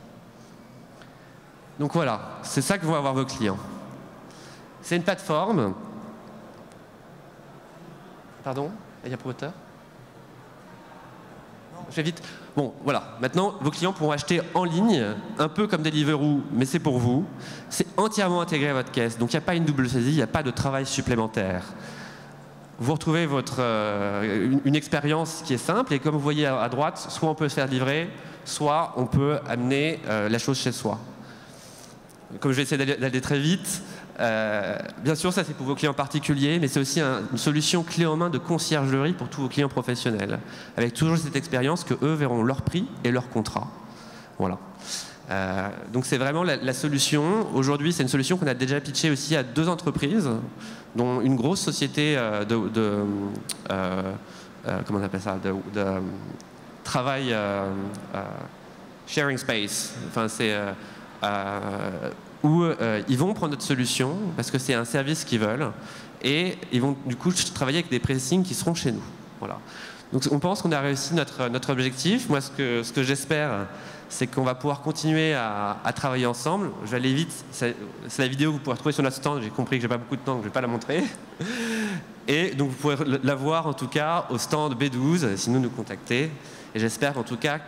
Donc voilà, c'est ça que vont avoir vos clients. C'est une plateforme. Pardon, il y a promoteur ? Je vais vite. Bon, voilà. Maintenant, vos clients pourront acheter en ligne, un peu comme Deliveroo, mais c'est pour vous. C'est entièrement intégré à votre caisse. Donc, il n'y a pas une double saisie, il n'y a pas de travail supplémentaire. Vous retrouvez une expérience qui est simple. Et comme vous voyez à droite, soit on peut se faire livrer, soit on peut amener la chose chez soi. Comme je vais essayer d'aller très vite, bien sûr, ça c'est pour vos clients particuliers, mais c'est aussi une solution clé en main de conciergerie pour tous vos clients professionnels, avec toujours cette expérience que eux verront leur prix et leur contrat. Voilà. Donc c'est vraiment la solution. Aujourd'hui, c'est une solution qu'on a déjà pitchée aussi à 2 entreprises, dont une grosse société comment on appelle ça, de travail sharing space. Enfin, c'est où ils vont prendre notre solution parce que c'est un service qu'ils veulent et ils vont du coup travailler avec des pressings qui seront chez nous. Voilà. Donc on pense qu'on a réussi notre objectif. Moi, ce que j'espère, c'est qu'on va pouvoir continuer à travailler ensemble. Je vais aller vite. C'est la vidéo que vous pourrez retrouver sur notre stand. J'ai compris que j'ai pas beaucoup de temps, donc je vais pas la montrer. Et donc vous pourrez la voir en tout cas au stand B12, sinon nous contacter. Et j'espère en tout cas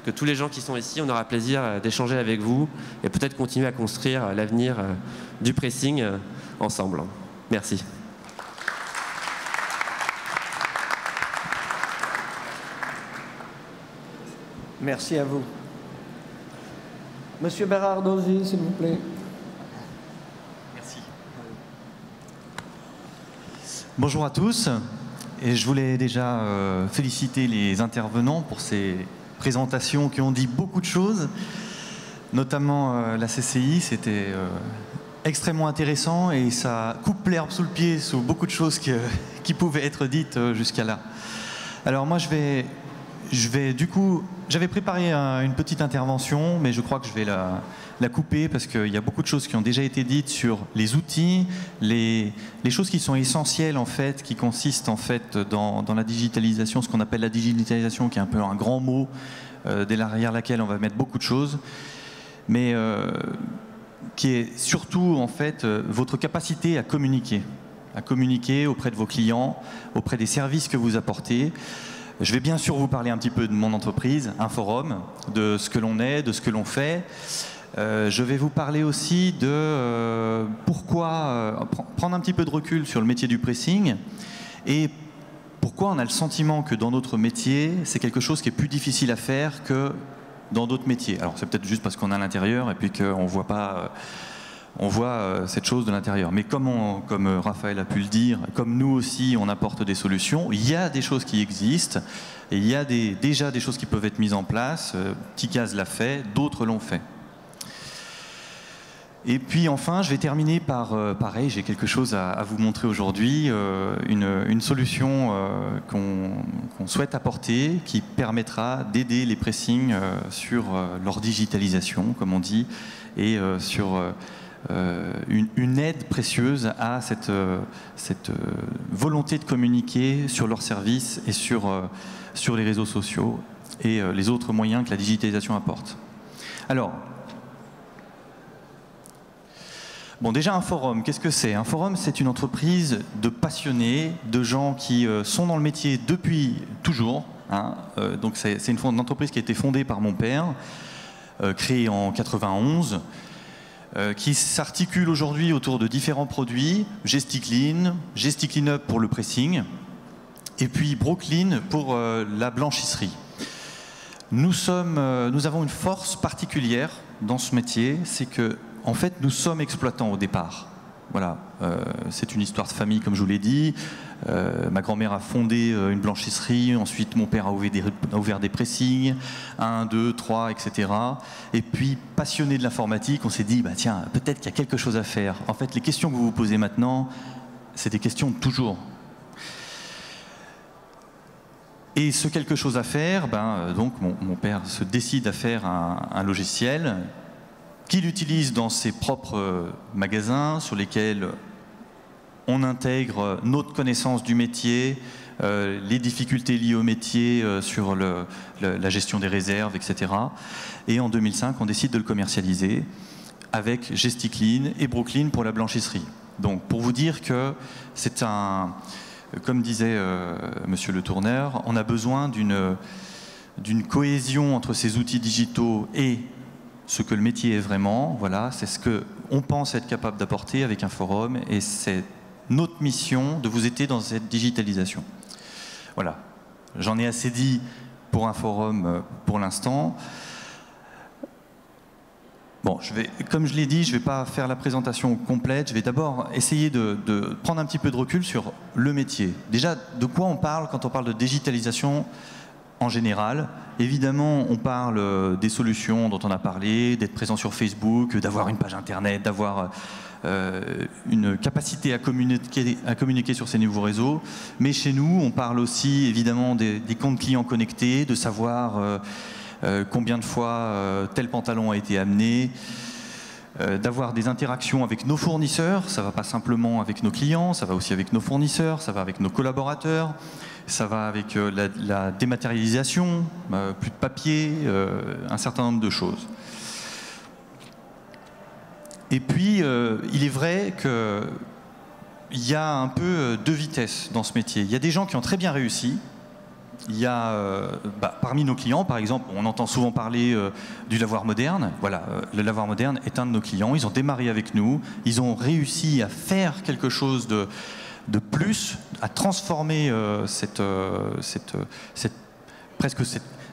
que tous les gens qui sont ici, on aura plaisir d'échanger avec vous et peut-être continuer à construire l'avenir du pressing ensemble. Merci. Merci à vous. Monsieur Bernardosi, s'il vous plaît. Merci. Bonjour à tous. Et je voulais déjà féliciter les intervenants pour ces présentations qui ont dit beaucoup de choses, notamment la CCI. C'était extrêmement intéressant et ça coupe l'herbe sous le pied sur beaucoup de choses qui pouvaient être dites jusqu'à là. Alors moi, du coup, j'avais préparé une petite intervention, mais je crois que je vais la couper parce qu'il y a beaucoup de choses qui ont déjà été dites sur les outils, les choses qui sont essentielles en fait, qui consistent en fait dans la digitalisation, ce qu'on appelle la digitalisation, qui est un peu un grand mot derrière laquelle on va mettre beaucoup de choses, mais qui est surtout en fait votre capacité à communiquer auprès de vos clients, auprès des services que vous apportez. Je vais bien sûr vous parler un petit peu de mon entreprise, Inforum, de ce que l'on est, de ce que l'on fait. Je vais vous parler aussi de pourquoi prendre un petit peu de recul sur le métier du pressing et pourquoi on a le sentiment que dans notre métier, c'est quelque chose qui est plus difficile à faire que dans d'autres métiers. Alors c'est peut-être juste parce qu'on est à l'intérieur et puis qu'on voit pas... on voit cette chose de l'intérieur. Mais comme Raphaël a pu le dire, comme nous aussi, on apporte des solutions, il y a des choses qui existent et il y a déjà des choses qui peuvent être mises en place. Ticaz l'a fait, d'autres l'ont fait. Et puis enfin, je vais terminer par, pareil, j'ai quelque chose à vous montrer aujourd'hui, une solution qu'on souhaite apporter qui permettra d'aider les pressings sur leur digitalisation, comme on dit, et sur... une aide précieuse à cette volonté de communiquer sur leurs services et sur les réseaux sociaux et les autres moyens que la digitalisation apporte. Alors, bon, déjà Inforum, qu'est-ce que c'est? Inforum, c'est une entreprise de passionnés, de gens qui sont dans le métier depuis toujours. Hein. Donc c'est une entreprise qui a été fondée par mon père, créée en 91. qui s'articule aujourd'hui autour de différents produits, Gesticlean, Gesticlean Up pour le pressing, et puis Brooklyn pour la blanchisserie. Nous avons une force particulière dans ce métier, c'est que en fait, nous sommes exploitants au départ. Voilà, c'est une histoire de famille, comme je vous l'ai dit. Ma grand-mère a fondé une blanchisserie, ensuite mon père a ouvert des pressings, 1, 2, 3, etc. Et puis, passionné de l'informatique, on s'est dit, bah, tiens, peut-être qu'il y a quelque chose à faire. En fait, les questions que vous vous posez maintenant, c'est des questions de toujours. Et ce quelque chose à faire, donc mon père se décide à faire un logiciel qu'il utilise dans ses propres magasins sur lesquels on intègre notre connaissance du métier, les difficultés liées au métier sur la gestion des réserves, etc. Et en 2005, on décide de le commercialiser avec Gesticlean et Brooklyn pour la blanchisserie. Donc pour vous dire que c'est comme disait Monsieur Le Tourneur, on a besoin d'une cohésion entre ces outils digitaux et ce que le métier est vraiment. Voilà, c'est ce qu'on pense être capable d'apporter avec un forum, et c'est notre mission de vous aider dans cette digitalisation. Voilà, j'en ai assez dit pour un forum pour l'instant. Bon, comme je l'ai dit, je ne vais pas faire la présentation complète. Je vais d'abord essayer de prendre un petit peu de recul sur le métier. Déjà, de quoi on parle quand on parle de digitalisation en général? Évidemment, on parle des solutions dont on a parlé, d'être présent sur Facebook, d'avoir une page internet, d'avoir une capacité à communiquer sur ces nouveaux réseaux. Mais chez nous, on parle aussi évidemment des comptes clients connectés, de savoir combien de fois tel pantalon a été amené, d'avoir des interactions avec nos fournisseurs. Ça ne va pas simplement avec nos clients, ça va aussi avec nos fournisseurs, ça va avec nos collaborateurs, ça va avec la dématérialisation, plus de papier, un certain nombre de choses. Et puis, il est vrai qu'il y a un peu deux vitesses dans ce métier. Il y a des gens qui ont très bien réussi. Il y a, parmi nos clients, par exemple, on entend souvent parler du lavoir moderne. Voilà, le lavoir moderne est un de nos clients. Ils ont démarré avec nous. Ils ont réussi à faire quelque chose de plus, à transformer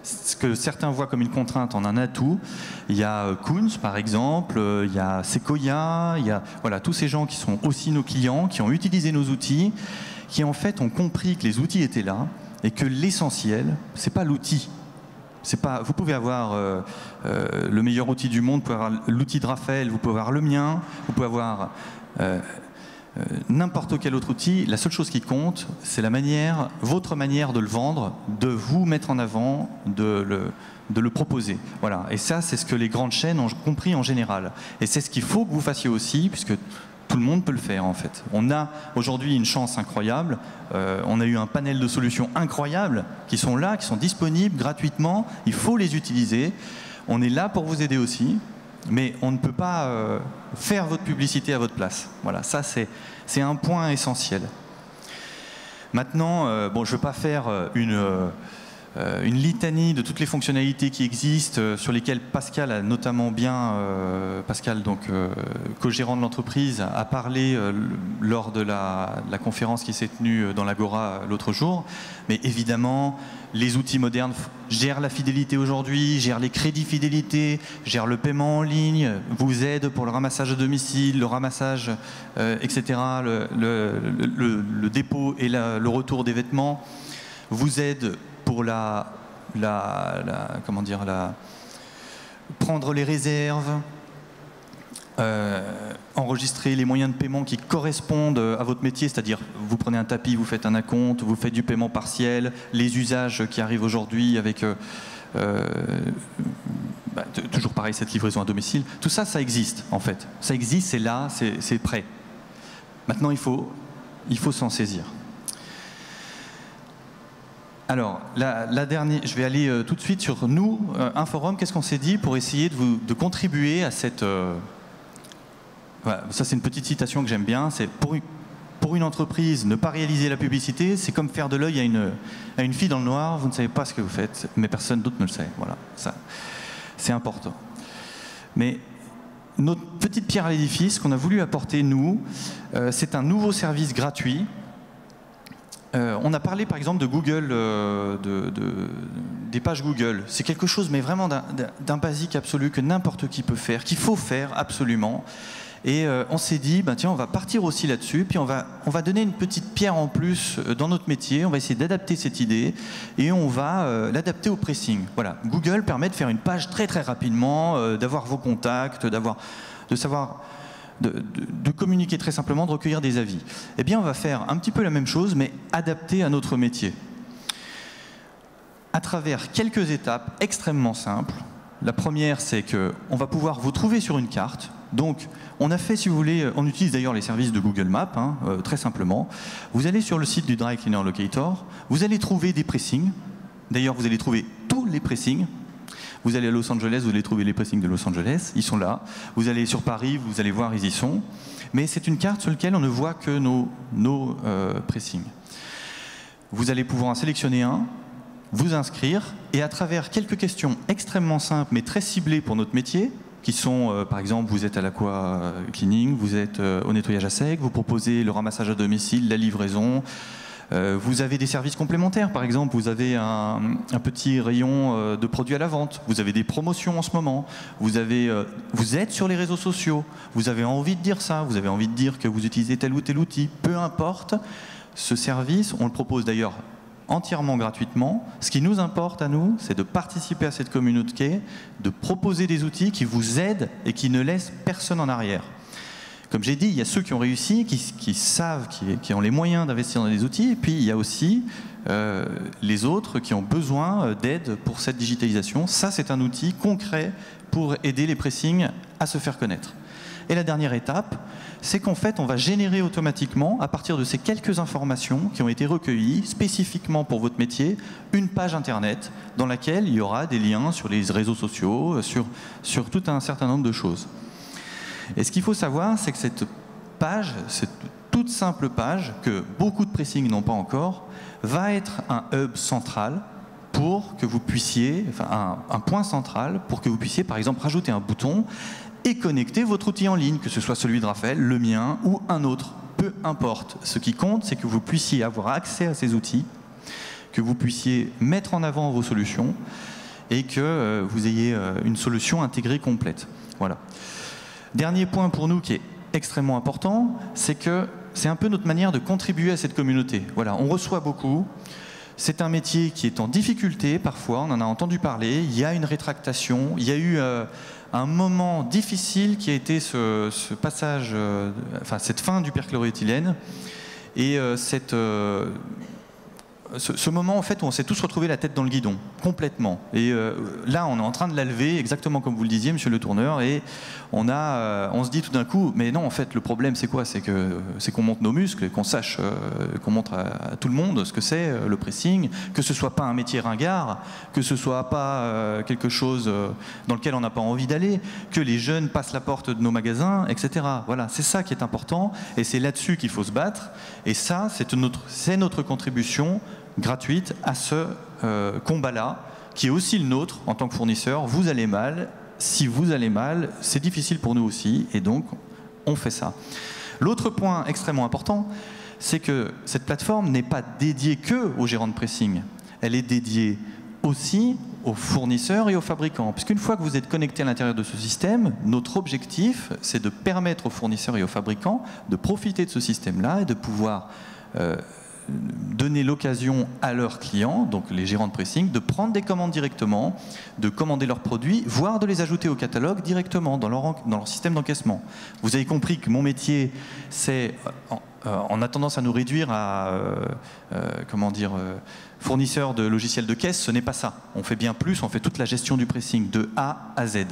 ce que certains voient comme une contrainte en un atout. Il y a Kunz, par exemple, il y a Sequoia, il y a tous ces gens qui sont aussi nos clients, qui ont utilisé nos outils, qui en fait ont compris que les outils étaient là et que l'essentiel, c'est pas l'outil. Vous pouvez avoir le meilleur outil du monde, vous pouvez avoir l'outil de Raphaël, vous pouvez avoir le mien, vous pouvez avoir n'importe quel autre outil. La seule chose qui compte, c'est votre manière de le vendre, de vous mettre en avant, de le proposer. Voilà. Et ça, c'est ce que les grandes chaînes ont compris en général. Et c'est ce qu'il faut que vous fassiez aussi, puisque tout le monde peut le faire en fait. On a aujourd'hui une chance incroyable. On a eu un panel de solutions incroyables qui sont là, qui sont disponibles gratuitement. Il faut les utiliser. On est là pour vous aider aussi. Mais on ne peut pas faire votre publicité à votre place. Voilà, ça c'est un point essentiel. Maintenant, je ne vais pas faire une litanie de toutes les fonctionnalités qui existent, sur lesquelles Pascal a notamment bien, Pascal, donc co-gérant de l'entreprise, a parlé lors de la conférence qui s'est tenue dans l'Agora l'autre jour. Mais évidemment, les outils modernes gèrent la fidélité aujourd'hui, gèrent les crédits fidélité, gèrent le paiement en ligne, vous aident pour le ramassage à domicile, le ramassage, etc., le dépôt et le retour des vêtements, vous aident pour prendre les réserves, enregistrer les moyens de paiement qui correspondent à votre métier, c'est-à-dire vous prenez un tapis, vous faites un acompte, vous faites du paiement partiel, les usages qui arrivent aujourd'hui avec toujours pareil, cette livraison à domicile, tout ça, ça existe en fait. Ça existe, c'est là, c'est prêt. Maintenant, il faut s'en saisir. Alors, la dernière, je vais aller tout de suite sur nous, un forum, qu'est-ce qu'on s'est dit pour essayer de contribuer à cette... Voilà, ça c'est une petite citation que j'aime bien, c'est pour une entreprise, ne pas réaliser la publicité, c'est comme faire de l'œil à une fille dans le noir, vous ne savez pas ce que vous faites, mais personne d'autre ne le sait. Voilà, ça, c'est important. Mais notre petite pierre à l'édifice qu'on a voulu apporter, nous, c'est un nouveau service gratuit. On a parlé par exemple de Google, des pages Google. C'est quelque chose, mais vraiment d'un basique absolu que n'importe qui peut faire, qu'il faut faire absolument. Et on s'est dit, ben tiens, on va partir aussi là-dessus, puis on va donner une petite pierre en plus dans notre métier, on va essayer d'adapter cette idée, et on va l'adapter au pressing. Voilà. Google permet de faire une page très très rapidement, d'avoir vos contacts, de savoir... De communiquer très simplement, de recueillir des avis. Eh bien, on va faire un petit peu la même chose, mais adapté à notre métier. À travers quelques étapes extrêmement simples. La première, c'est qu'on va pouvoir vous trouver sur une carte. Donc, on a fait, si vous voulez, on utilise d'ailleurs les services de Google Maps, très simplement. Vous allez sur le site du Dry Cleaner Locator, vous allez trouver des pressings. D'ailleurs, vous allez trouver tous les pressings. Vous allez à Los Angeles, vous allez trouver les pressings de Los Angeles, ils sont là. Vous allez sur Paris, vous allez voir, ils y sont. Mais c'est une carte sur laquelle on ne voit que nos pressings. Vous allez pouvoir en sélectionner un, vous inscrire, et à travers quelques questions extrêmement simples, mais très ciblées pour notre métier, qui sont, par exemple, vous êtes à l'aqua cleaning, vous êtes au nettoyage à sec, vous proposez le ramassage à domicile, la livraison. Vous avez des services complémentaires, par exemple, vous avez un petit rayon de produits à la vente, vous avez des promotions en ce moment, vous êtes sur les réseaux sociaux, vous avez envie de dire ça, vous avez envie de dire que vous utilisez tel ou tel outil, peu importe, ce service, on le propose d'ailleurs entièrement gratuitement. Ce qui nous importe à nous, c'est de participer à cette communauté, de proposer des outils qui vous aident et qui ne laissent personne en arrière. Comme j'ai dit, il y a ceux qui ont réussi, qui savent, qui ont les moyens d'investir dans des outils, et puis il y a aussi les autres qui ont besoin d'aide pour cette digitalisation. Ça, c'est un outil concret pour aider les pressings à se faire connaître. Et la dernière étape, c'est qu'en fait, on va générer automatiquement, à partir de ces quelques informations qui ont été recueillies spécifiquement pour votre métier, une page Internet dans laquelle il y aura des liens sur les réseaux sociaux, sur tout un certain nombre de choses. Et ce qu'il faut savoir, c'est que cette page, cette toute simple page, que beaucoup de pressings n'ont pas encore, va être un hub central pour que vous puissiez, enfin un point central pour que vous puissiez par exemple rajouter un bouton et connecter votre outil en ligne, que ce soit celui de Raphaël, le mien ou un autre, peu importe. Ce qui compte, c'est que vous puissiez avoir accès à ces outils, que vous puissiez mettre en avant vos solutions et que vous ayez une solution intégrée complète. Voilà. Dernier point pour nous qui est extrêmement important, c'est que c'est un peu notre manière de contribuer à cette communauté. Voilà, on reçoit beaucoup. C'est un métier qui est en difficulté parfois, on en a entendu parler. Il y a une rétractation, il y a eu un moment difficile qui a été ce passage, cette fin du perchloroéthylène et ce moment en fait où on s'est tous retrouvés la tête dans le guidon, complètement. Et là on est en train de la lever, exactement comme vous le disiez monsieur le tourneur, et on se dit tout d'un coup, mais non en fait le problème c'est quoi? C'est qu'on monte nos muscles, et qu'on sache, qu'on montre à tout le monde ce que c'est le pressing, que ce soit pas un métier ringard, que ce soit pas quelque chose dans lequel on n'a pas envie d'aller, que les jeunes passent la porte de nos magasins, etc. Voilà, c'est ça qui est important, et c'est là-dessus qu'il faut se battre, et ça c'est notre contribution gratuite à ce combat-là, qui est aussi le nôtre en tant que fournisseur. Vous allez mal, si vous allez mal, c'est difficile pour nous aussi, et donc on fait ça. L'autre point extrêmement important, c'est que cette plateforme n'est pas dédiée que aux gérants de pressing, elle est dédiée aussi aux fournisseurs et aux fabricants, puisqu'une fois que vous êtes connecté à l'intérieur de ce système, notre objectif, c'est de permettre aux fournisseurs et aux fabricants de profiter de ce système-là et de pouvoir donner l'occasion à leurs clients, donc les gérants de pressing, de prendre des commandes directement, de commander leurs produits, voire de les ajouter au catalogue directement dans leur système d'encaissement. Vous avez compris que mon métier, c'est, on a tendance à nous réduire à, fournisseur de logiciels de caisse, ce n'est pas ça. On fait bien plus, on fait toute la gestion du pressing de A à Z.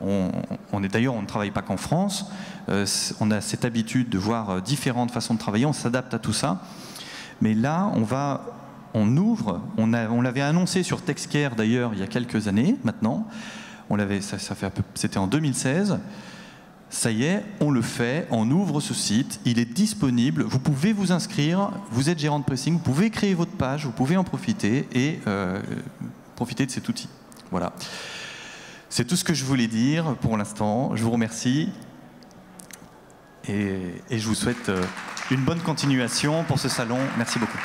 D'ailleurs, on ne travaille pas qu'en France, on a cette habitude de voir différentes façons de travailler, on s'adapte à tout ça. Mais là, on ouvre, on l'avait annoncé sur TextCare d'ailleurs il y a quelques années maintenant, c'était en 2016, ça y est, on le fait, on ouvre ce site, il est disponible, vous pouvez vous inscrire, vous êtes gérant de pressing, vous pouvez créer votre page, vous pouvez en profiter et profiter de cet outil. Voilà. C'est tout ce que je voulais dire pour l'instant. Je vous remercie et je vous souhaite une bonne continuation pour ce salon. Merci beaucoup.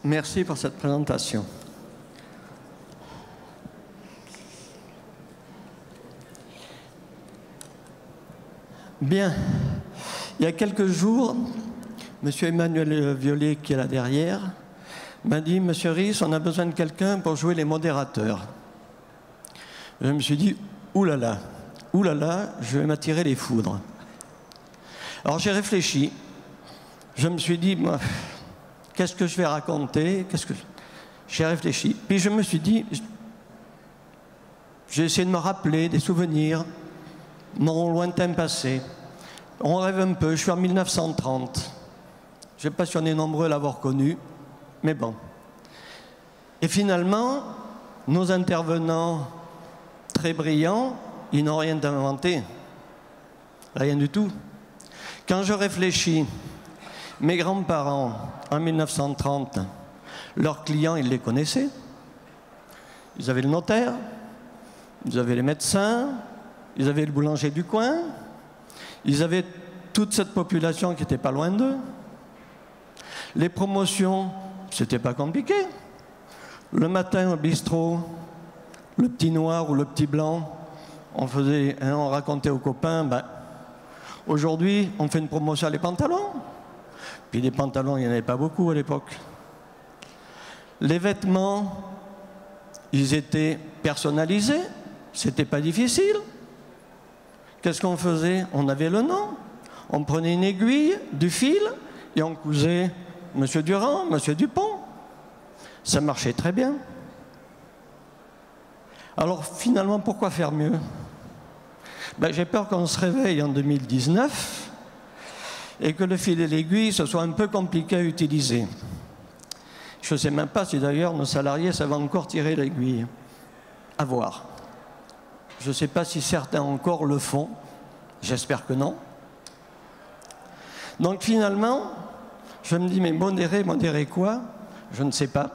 Merci pour cette présentation. Bien. Il y a quelques jours, M. Emmanuel Violet, qui est là derrière, m'a dit « Monsieur Ries, on a besoin de quelqu'un pour jouer les modérateurs. » Je me suis dit « Oulala, oulala, je vais m'attirer les foudres. » Alors j'ai réfléchi. Je me suis dit « Qu'est-ce que je vais raconter ?» J'ai réfléchi. Puis je me suis dit « J'ai essayé de me rappeler des souvenirs, mon lointain passé. » On rêve un peu, je suis en 1930. Je ne sais pas si on est nombreux à l'avoir connu, mais bon. Et finalement, nos intervenants très brillants, ils n'ont rien inventé. Rien du tout. Quand je réfléchis, mes grands-parents, en 1930, leurs clients, ils les connaissaient. Ils avaient le notaire, ils avaient les médecins, ils avaient le boulanger du coin, ils avaient toute cette population qui n'était pas loin d'eux. Les promotions, c'était pas compliqué. Le matin au bistrot, le petit noir ou le petit blanc, on racontait aux copains, aujourd'hui, on fait une promotion à les pantalons. Puis les pantalons, il n'y en avait pas beaucoup à l'époque. Les vêtements, ils étaient personnalisés, c'était pas difficile. Qu'est-ce qu'on faisait? On avait le nom. On prenait une aiguille, du fil, et on cousait Monsieur Durand, Monsieur Dupont. Ça marchait très bien. Alors finalement, pourquoi faire mieux? J'ai peur qu'on se réveille en 2019 et que le fil et l'aiguille, ce soit un peu compliqué à utiliser. Je ne sais même pas si d'ailleurs nos salariés savent encore tirer l'aiguille. À voir. Je ne sais pas si certains encore le font. J'espère que non. Donc finalement, je me dis, mais modérer quoi? Je ne sais pas.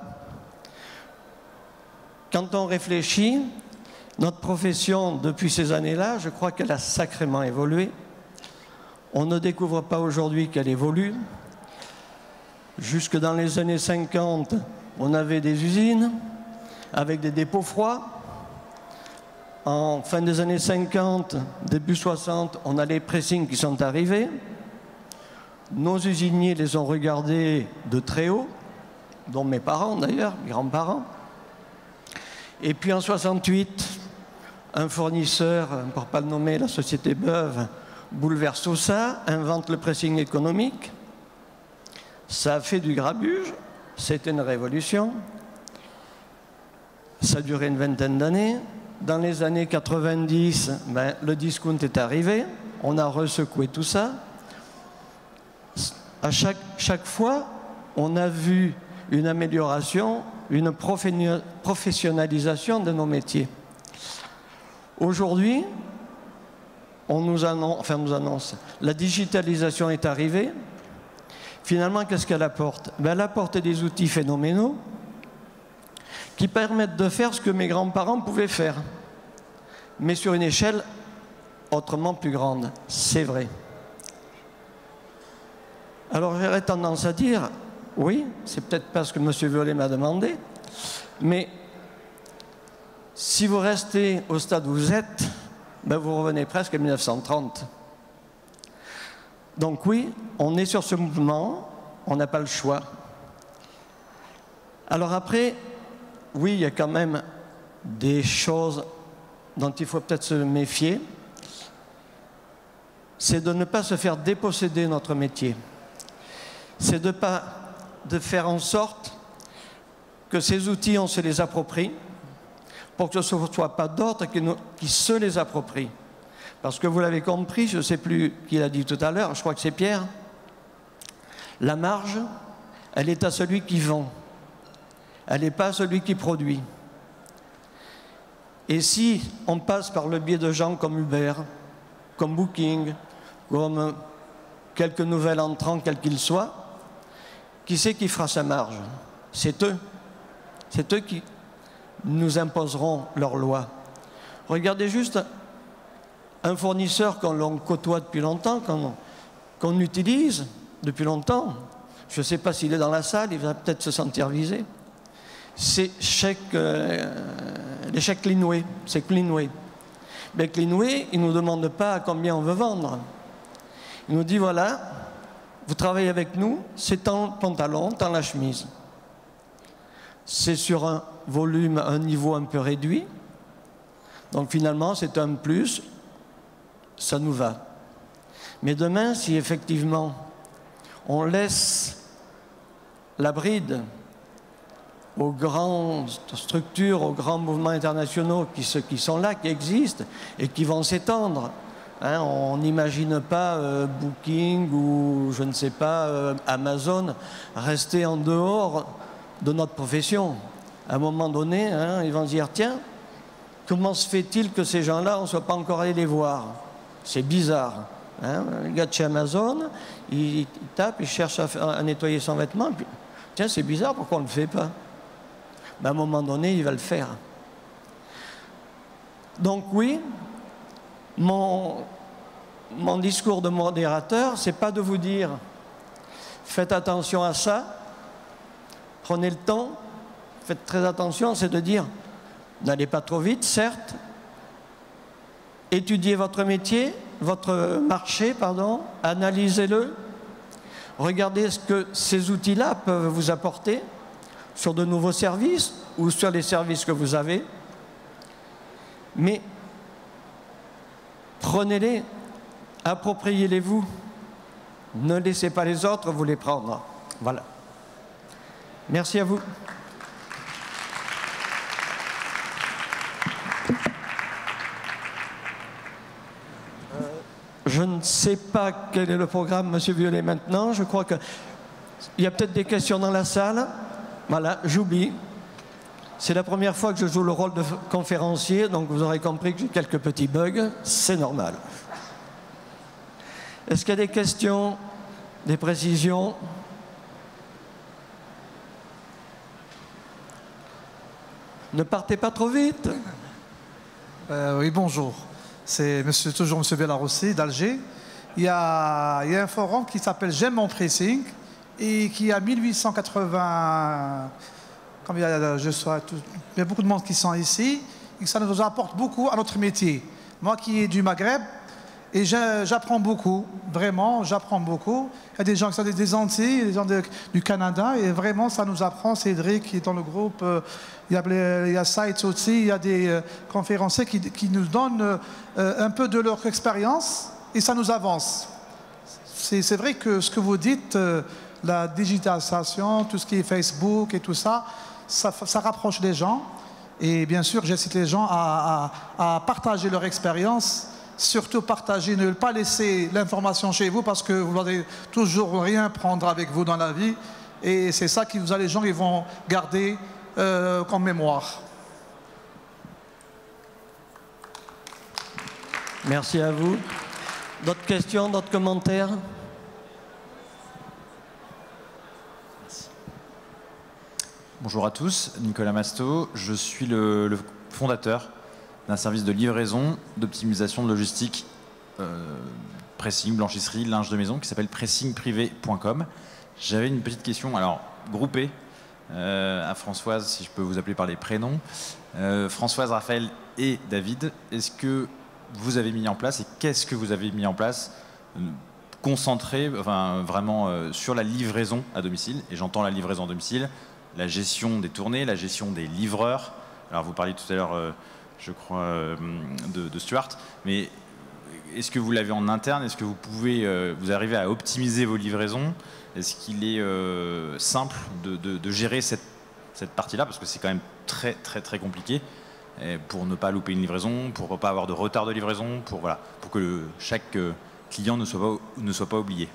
Quand on réfléchit, notre profession, depuis ces années-là, je crois qu'elle a sacrément évolué. On ne découvre pas aujourd'hui qu'elle évolue. Jusque dans les années 50, on avait des usines avec des dépôts froids. En fin des années 50, début 60, on a les pressings qui sont arrivés. Nos usiniers les ont regardés de très haut, dont mes parents d'ailleurs, mes grands-parents. Et puis en 68, un fournisseur, pour ne pas le nommer, la société Beuve, bouleverse tout ça, invente le pressing économique. Ça a fait du grabuge, c'était une révolution. Ça a duré une vingtaine d'années. Dans les années 90, le discount est arrivé, on a ressecoué tout ça. À chaque fois, on a vu une amélioration, une professionnalisation de nos métiers. Aujourd'hui, on nous annonce, la digitalisation est arrivée. Finalement, qu'est-ce qu'elle apporte? Elle apporte des outils phénoménaux qui permettent de faire ce que mes grands-parents pouvaient faire, mais sur une échelle autrement plus grande. C'est vrai. Alors j'aurais tendance à dire, oui, c'est peut-être pas ce que M. Violet m'a demandé, mais si vous restez au stade où vous êtes, vous revenez presque à 1930. Donc oui, on est sur ce mouvement, on n'a pas le choix. Alors après, oui, il y a quand même des choses dont il faut peut-être se méfier. C'est de ne pas se faire déposséder notre métier. C'est de faire en sorte que ces outils, on se les approprie, pour que ce ne soit pas d'autres qui se les approprient. Parce que vous l'avez compris, je ne sais plus qui l'a dit tout à l'heure, je crois que c'est Pierre, la marge, elle est à celui qui vend. Elle n'est pas à celui qui produit. Et si on passe par le biais de gens comme Uber, comme Booking, comme quelque nouvel entrant, quel qu'il soit, qui c'est qui fera sa marge? C'est eux. C'est eux qui nous imposeront leurs lois. Regardez juste un fournisseur qu'on côtoie depuis longtemps, qu'on utilise depuis longtemps. Je ne sais pas s'il est dans la salle, il va peut-être se sentir visé. C'est les chèques Cleanway. C'est Cleanway. Mais Cleanway, il ne nous demande pas à combien on veut vendre. Il nous dit, voilà, vous travaillez avec nous, c'est tant le pantalon, tant la chemise. C'est sur un volume, un niveau un peu réduit. Donc finalement, c'est un plus, ça nous va. Mais demain, si effectivement, on laisse la bride aux grandes structures, aux grands mouvements internationaux qui sont là, qui existent et qui vont s'étendre. Hein, on n'imagine pas Booking ou, je ne sais pas, Amazon rester en dehors de notre profession. À un moment donné, hein, ils vont se dire, tiens, comment se fait-il que ces gens-là, on ne soit pas encore allé les voir? C'est bizarre. Hein, le gars de chez Amazon, il tape, il cherche à nettoyer son vêtement. Puis, tiens, c'est bizarre, pourquoi on ne le fait pas? Ben, à un moment donné, il va le faire. Donc oui, mon discours de modérateur, c'est pas de vous dire faites attention à ça, prenez le temps, faites très attention, c'est de dire n'allez pas trop vite, certes, étudiez votre métier, votre marché, pardon, analysez-le, regardez ce que ces outils-là peuvent vous apporter sur de nouveaux services ou sur les services que vous avez, mais prenez-les, appropriez-les-vous, ne laissez pas les autres vous les prendre. Voilà. Merci à vous. Je ne sais pas quel est le programme, Monsieur Violet, maintenant. Je crois qu'il y a peut-être des questions dans la salle. Voilà, j'oublie. C'est la première fois que je joue le rôle de conférencier, donc vous aurez compris que j'ai quelques petits bugs. C'est normal. Est-ce qu'il y a des questions, des précisions? Ne partez pas trop vite. Oui, bonjour. C'est toujours M. Bellarossi d'Alger. Il y a un forum qui s'appelle J'aime mon pressing et qui a 1880... Comme il y a beaucoup de monde qui sont ici, et ça nous apporte beaucoup à notre métier. Moi qui est du Maghreb, et j'apprends beaucoup, vraiment, j'apprends beaucoup. Il y a des gens qui sont des Antilles, des gens du Canada, et vraiment ça nous apprend. Cédric qui est dans le groupe, il y a Saïd aussi, il y a des conférenciers qui nous donnent un peu de leur expérience, et ça nous avance. C'est vrai que ce que vous dites, la digitalisation, tout ce qui est Facebook et tout ça, ça rapproche les gens. Et bien sûr, j'incite les gens à partager leur expérience, surtout partager, ne pas laisser l'information chez vous parce que vous n'allez toujours rien prendre avec vous dans la vie. Et c'est ça que les gens ils vont garder comme mémoire. Merci à vous. D'autres questions, d'autres commentaires? Bonjour à tous, Nicolas Masto. Je suis le fondateur d'un service de livraison, d'optimisation de logistique, pressing, blanchisserie, linge de maison, qui s'appelle pressingprivé.com. J'avais une petite question, alors groupée à Françoise, si je peux vous appeler par les prénoms. Françoise, Raphaël et David, est-ce que vous avez mis en place, et qu'est-ce que vous avez mis en place, concentré vraiment sur la livraison à domicile, et j'entends la livraison à domicile, la gestion des tournées, la gestion des livreurs. Alors vous parliez tout à l'heure, je crois, de Stuart, mais est-ce que vous l'avez en interne? Est-ce que vous arrivez à optimiser vos livraisons? Est-ce qu'il est simple de gérer cette partie-là? Parce que c'est quand même très très très compliqué pour ne pas louper une livraison, pour ne pas avoir de retard de livraison, pour que chaque client ne soit pas oublié.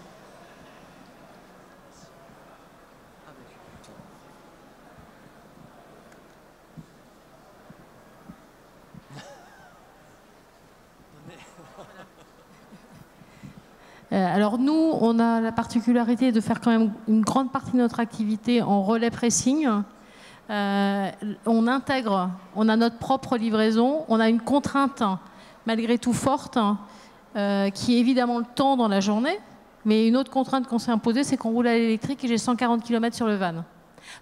Alors nous, on a la particularité de faire quand même une grande partie de notre activité en relais pressing. On intègre, on a notre propre livraison, on a une contrainte malgré tout forte, qui est évidemment le temps dans la journée, mais une autre contrainte qu'on s'est imposée, c'est qu'on roule à l'électrique et j'ai 140 km sur le van.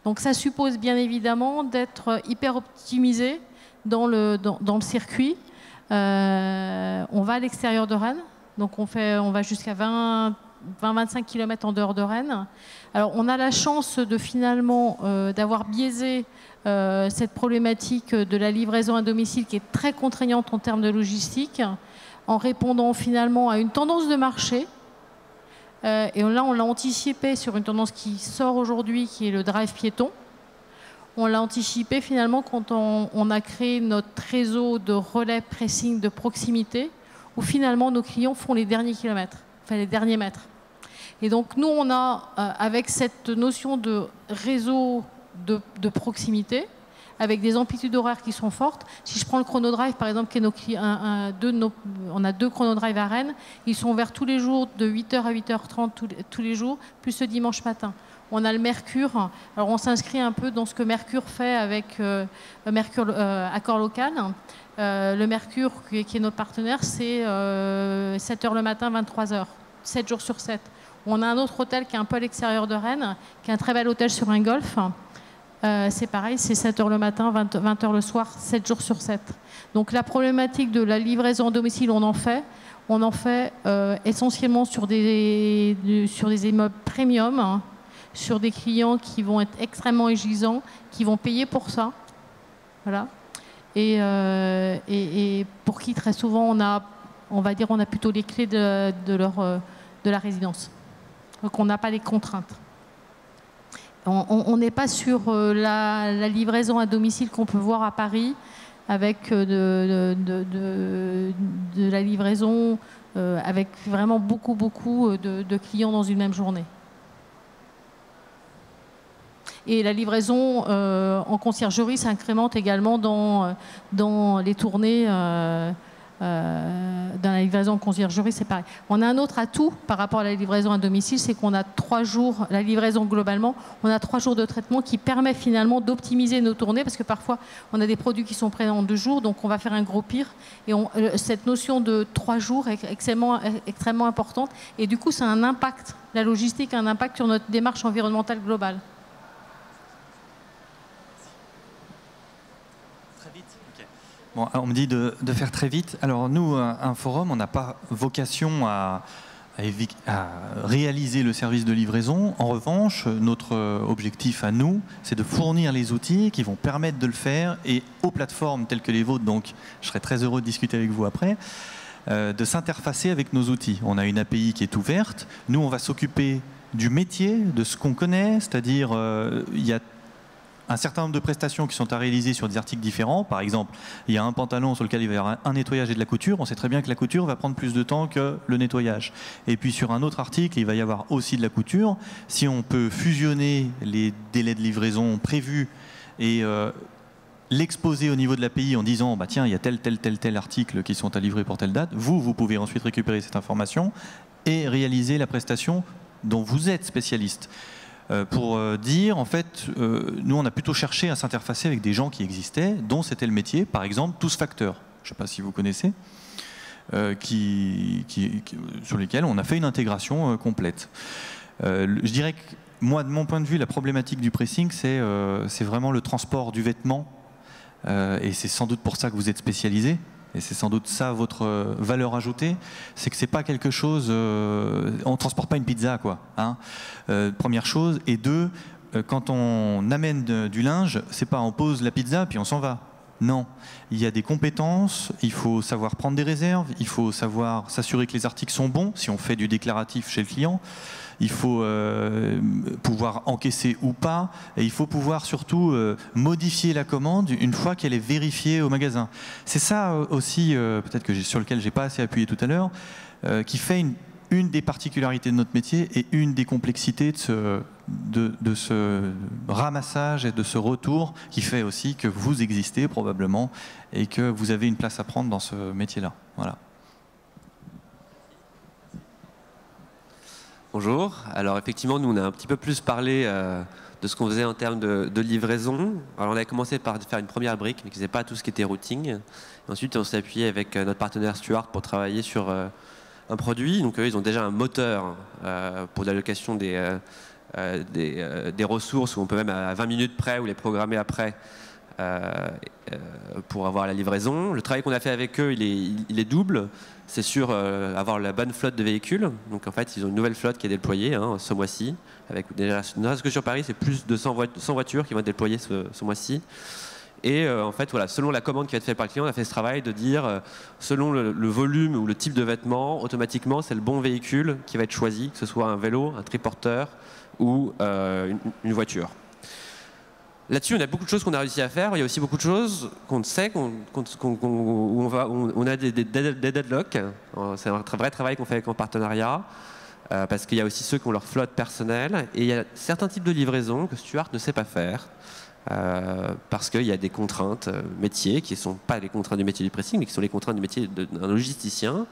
Donc ça suppose bien évidemment d'être hyper optimisé dans le circuit. On va à l'extérieur de Rennes, donc on va jusqu'à 20-25 km en dehors de Rennes. Alors on a la chance de finalement d'avoir biaisé cette problématique de la livraison à domicile qui est très contraignante en termes de logistique, en répondant finalement à une tendance de marché. Et là, on l'a anticipé sur une tendance qui sort aujourd'hui, qui est le drive piéton. On l'a anticipé finalement quand on a créé notre réseau de relais pressing de proximité, où finalement nos clients font les derniers kilomètres, enfin les derniers mètres. Et donc nous, on a, avec cette notion de réseau de proximité, avec des amplitudes horaires qui sont fortes. Si je prends le chronodrive, par exemple, qui est on a 2 chronodrives à Rennes, ils sont ouverts tous les jours de 8h à 8h30 tous les jours, plus ce dimanche matin. On a le Mercure. Alors on s'inscrit un peu dans ce que Mercure fait avec Mercure Accord Local. Le Mercure, qui est notre partenaire, c'est 7h le matin, 23h, 7 jours sur 7. On a un autre hôtel qui est un peu à l'extérieur de Rennes, qui est un très bel hôtel sur un golfe. C'est pareil, c'est 7h le matin, 20h le soir, 7 jours sur 7. Donc la problématique de la livraison à domicile, on en fait essentiellement sur des immeubles premium, hein, sur des clients qui vont être extrêmement exigeants, qui vont payer pour ça. Voilà. Et pour qui très souvent on a plutôt les clés de la résidence. Donc on n'a pas les contraintes. On n'est pas sur la livraison à domicile qu'on peut voir à Paris avec de la livraison avec vraiment beaucoup de clients dans une même journée. Et la livraison en conciergerie s'incrémente également dans les tournées. Dans la livraison en conciergerie, c'est pareil. On a un autre atout par rapport à la livraison à domicile, c'est qu'on a 3 jours, la livraison globalement, on a 3 jours de traitement qui permet finalement d'optimiser nos tournées, parce que parfois on a des produits qui sont prêts en 2 jours, donc on va faire un gros pire. Et cette notion de 3 jours est extrêmement importante. Et du coup, ça a un impact, la logistique a un impact sur notre démarche environnementale globale. Bon, on me dit de faire très vite. Alors nous, un forum, on n'a pas vocation à réaliser le service de livraison. En revanche, notre objectif à nous, c'est de fournir les outils qui vont permettre de le faire, et aux plateformes telles que les vôtres, donc je serai très heureux de discuter avec vous après, de s'interfacer avec nos outils. On a une API qui est ouverte. Nous, on va s'occuper du métier, de ce qu'on connaît, c'est-à-dire il y a un certain nombre de prestations qui sont à réaliser sur des articles différents. Par exemple, il y a un pantalon sur lequel il va y avoir un nettoyage et de la couture. On sait très bien que la couture va prendre plus de temps que le nettoyage. Et puis sur un autre article, il va y avoir aussi de la couture. Si on peut fusionner les délais de livraison prévus et l'exposer au niveau de l'API en disant bah, tiens, il y a tel article qui sont à livrer pour telle date, vous pouvez ensuite récupérer cette information et réaliser la prestation dont vous êtes spécialiste. Pour dire, en fait, nous on a plutôt cherché à s'interfacer avec des gens qui existaient, dont c'était le métier, par exemple Tous Facteurs, je ne sais pas si vous connaissez, sur lesquels on a fait une intégration complète. Je dirais que moi, de mon point de vue, la problématique du pressing, c'est vraiment le transport du vêtement, et c'est sans doute pour ça que vous êtes spécialisé. Et c'est sans doute ça votre valeur ajoutée, c'est que c'est pas quelque chose, on transporte pas une pizza quoi. Hein, première chose, et deux, quand on amène du linge, c'est pas on pose la pizza puis on s'en va. Non, il y a des compétences, il faut savoir prendre des réserves, il faut savoir s'assurer que les articles sont bons, si on fait du déclaratif chez le client, il faut pouvoir encaisser ou pas, et il faut pouvoir surtout modifier la commande une fois qu'elle est vérifiée au magasin. C'est ça aussi, peut-être que sur lequel j'ai pas assez appuyé tout à l'heure, qui fait une des particularités de notre métier et une des complexités de ce ramassage et de ce retour qui fait aussi que vous existez probablement et que vous avez une place à prendre dans ce métier-là. Voilà. Bonjour. Alors effectivement, nous on a un petit peu plus parlé de ce qu'on faisait en termes de livraison. Alors on avait commencé par faire une première brique, mais qui faisait pas tout ce qui était routing. Et ensuite, on s'est appuyé avec notre partenaire Stuart pour travailler sur un produit. Donc eux, ils ont déjà un moteur pour l'allocation des ressources, où on peut même à 20 minutes près ou les programmer après pour avoir la livraison. Le travail qu'on a fait avec eux, il est double. C'est sur avoir la bonne flotte de véhicules. Donc en fait, ils ont une nouvelle flotte qui est déployée ce mois-ci. Avec déjà, ne reste que sur Paris, c'est plus de 100 voitures qui vont être déployées ce mois-ci. Et en fait, voilà, selon la commande qui va être faite par le client, on a fait ce travail de dire, selon le volume ou le type de vêtements, automatiquement, c'est le bon véhicule qui va être choisi, que ce soit un vélo, un triporteur ou une voiture. Là-dessus, on a beaucoup de choses qu'on a réussi à faire. Il y a aussi beaucoup de choses qu'on sait, où on a des deadlocks. C'est un vrai travail qu'on fait avec en partenariat, parce qu'il y a aussi ceux qui ont leur flotte personnelle. Et il y a certains types de livraisons que Stuart ne sait pas faire, parce qu'il y a des contraintes métiers qui ne sont pas les contraintes du métier du pressing, mais qui sont les contraintes du métier d'un logisticien.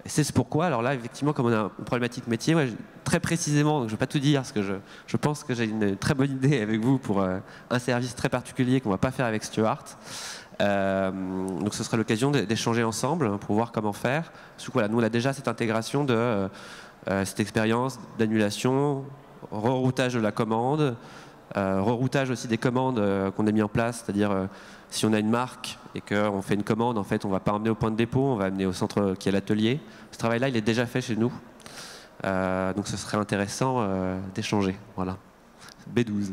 C'est pourquoi, alors là, effectivement, comme on a une problématique métier, moi, très précisément, donc je ne vais pas tout dire, parce que je pense que j'ai une très bonne idée avec vous pour un service très particulier qu'on ne va pas faire avec Stuart. Donc ce sera l'occasion d'échanger ensemble pour voir comment faire. Parce que, voilà, nous, on a déjà cette intégration de cette expérience d'annulation, reroutage de la commande, reroutage aussi des commandes qu'on a mis en place, c'est-à-dire si on a une marque et qu'on fait une commande, en fait, on ne va pas emmener au point de dépôt, on va amener au centre qui est l'atelier. Ce travail-là, il est déjà fait chez nous. Donc ce serait intéressant d'échanger. Voilà. B12.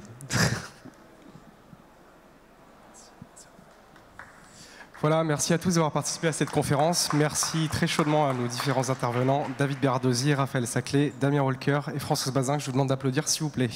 Voilà, merci à tous d'avoir participé à cette conférence. Merci très chaudement à nos différents intervenants, David Bernardozzi, Raphaël Saclay, Damien Walker et Françoise Bazin, que je vous demande d'applaudir s'il vous plaît.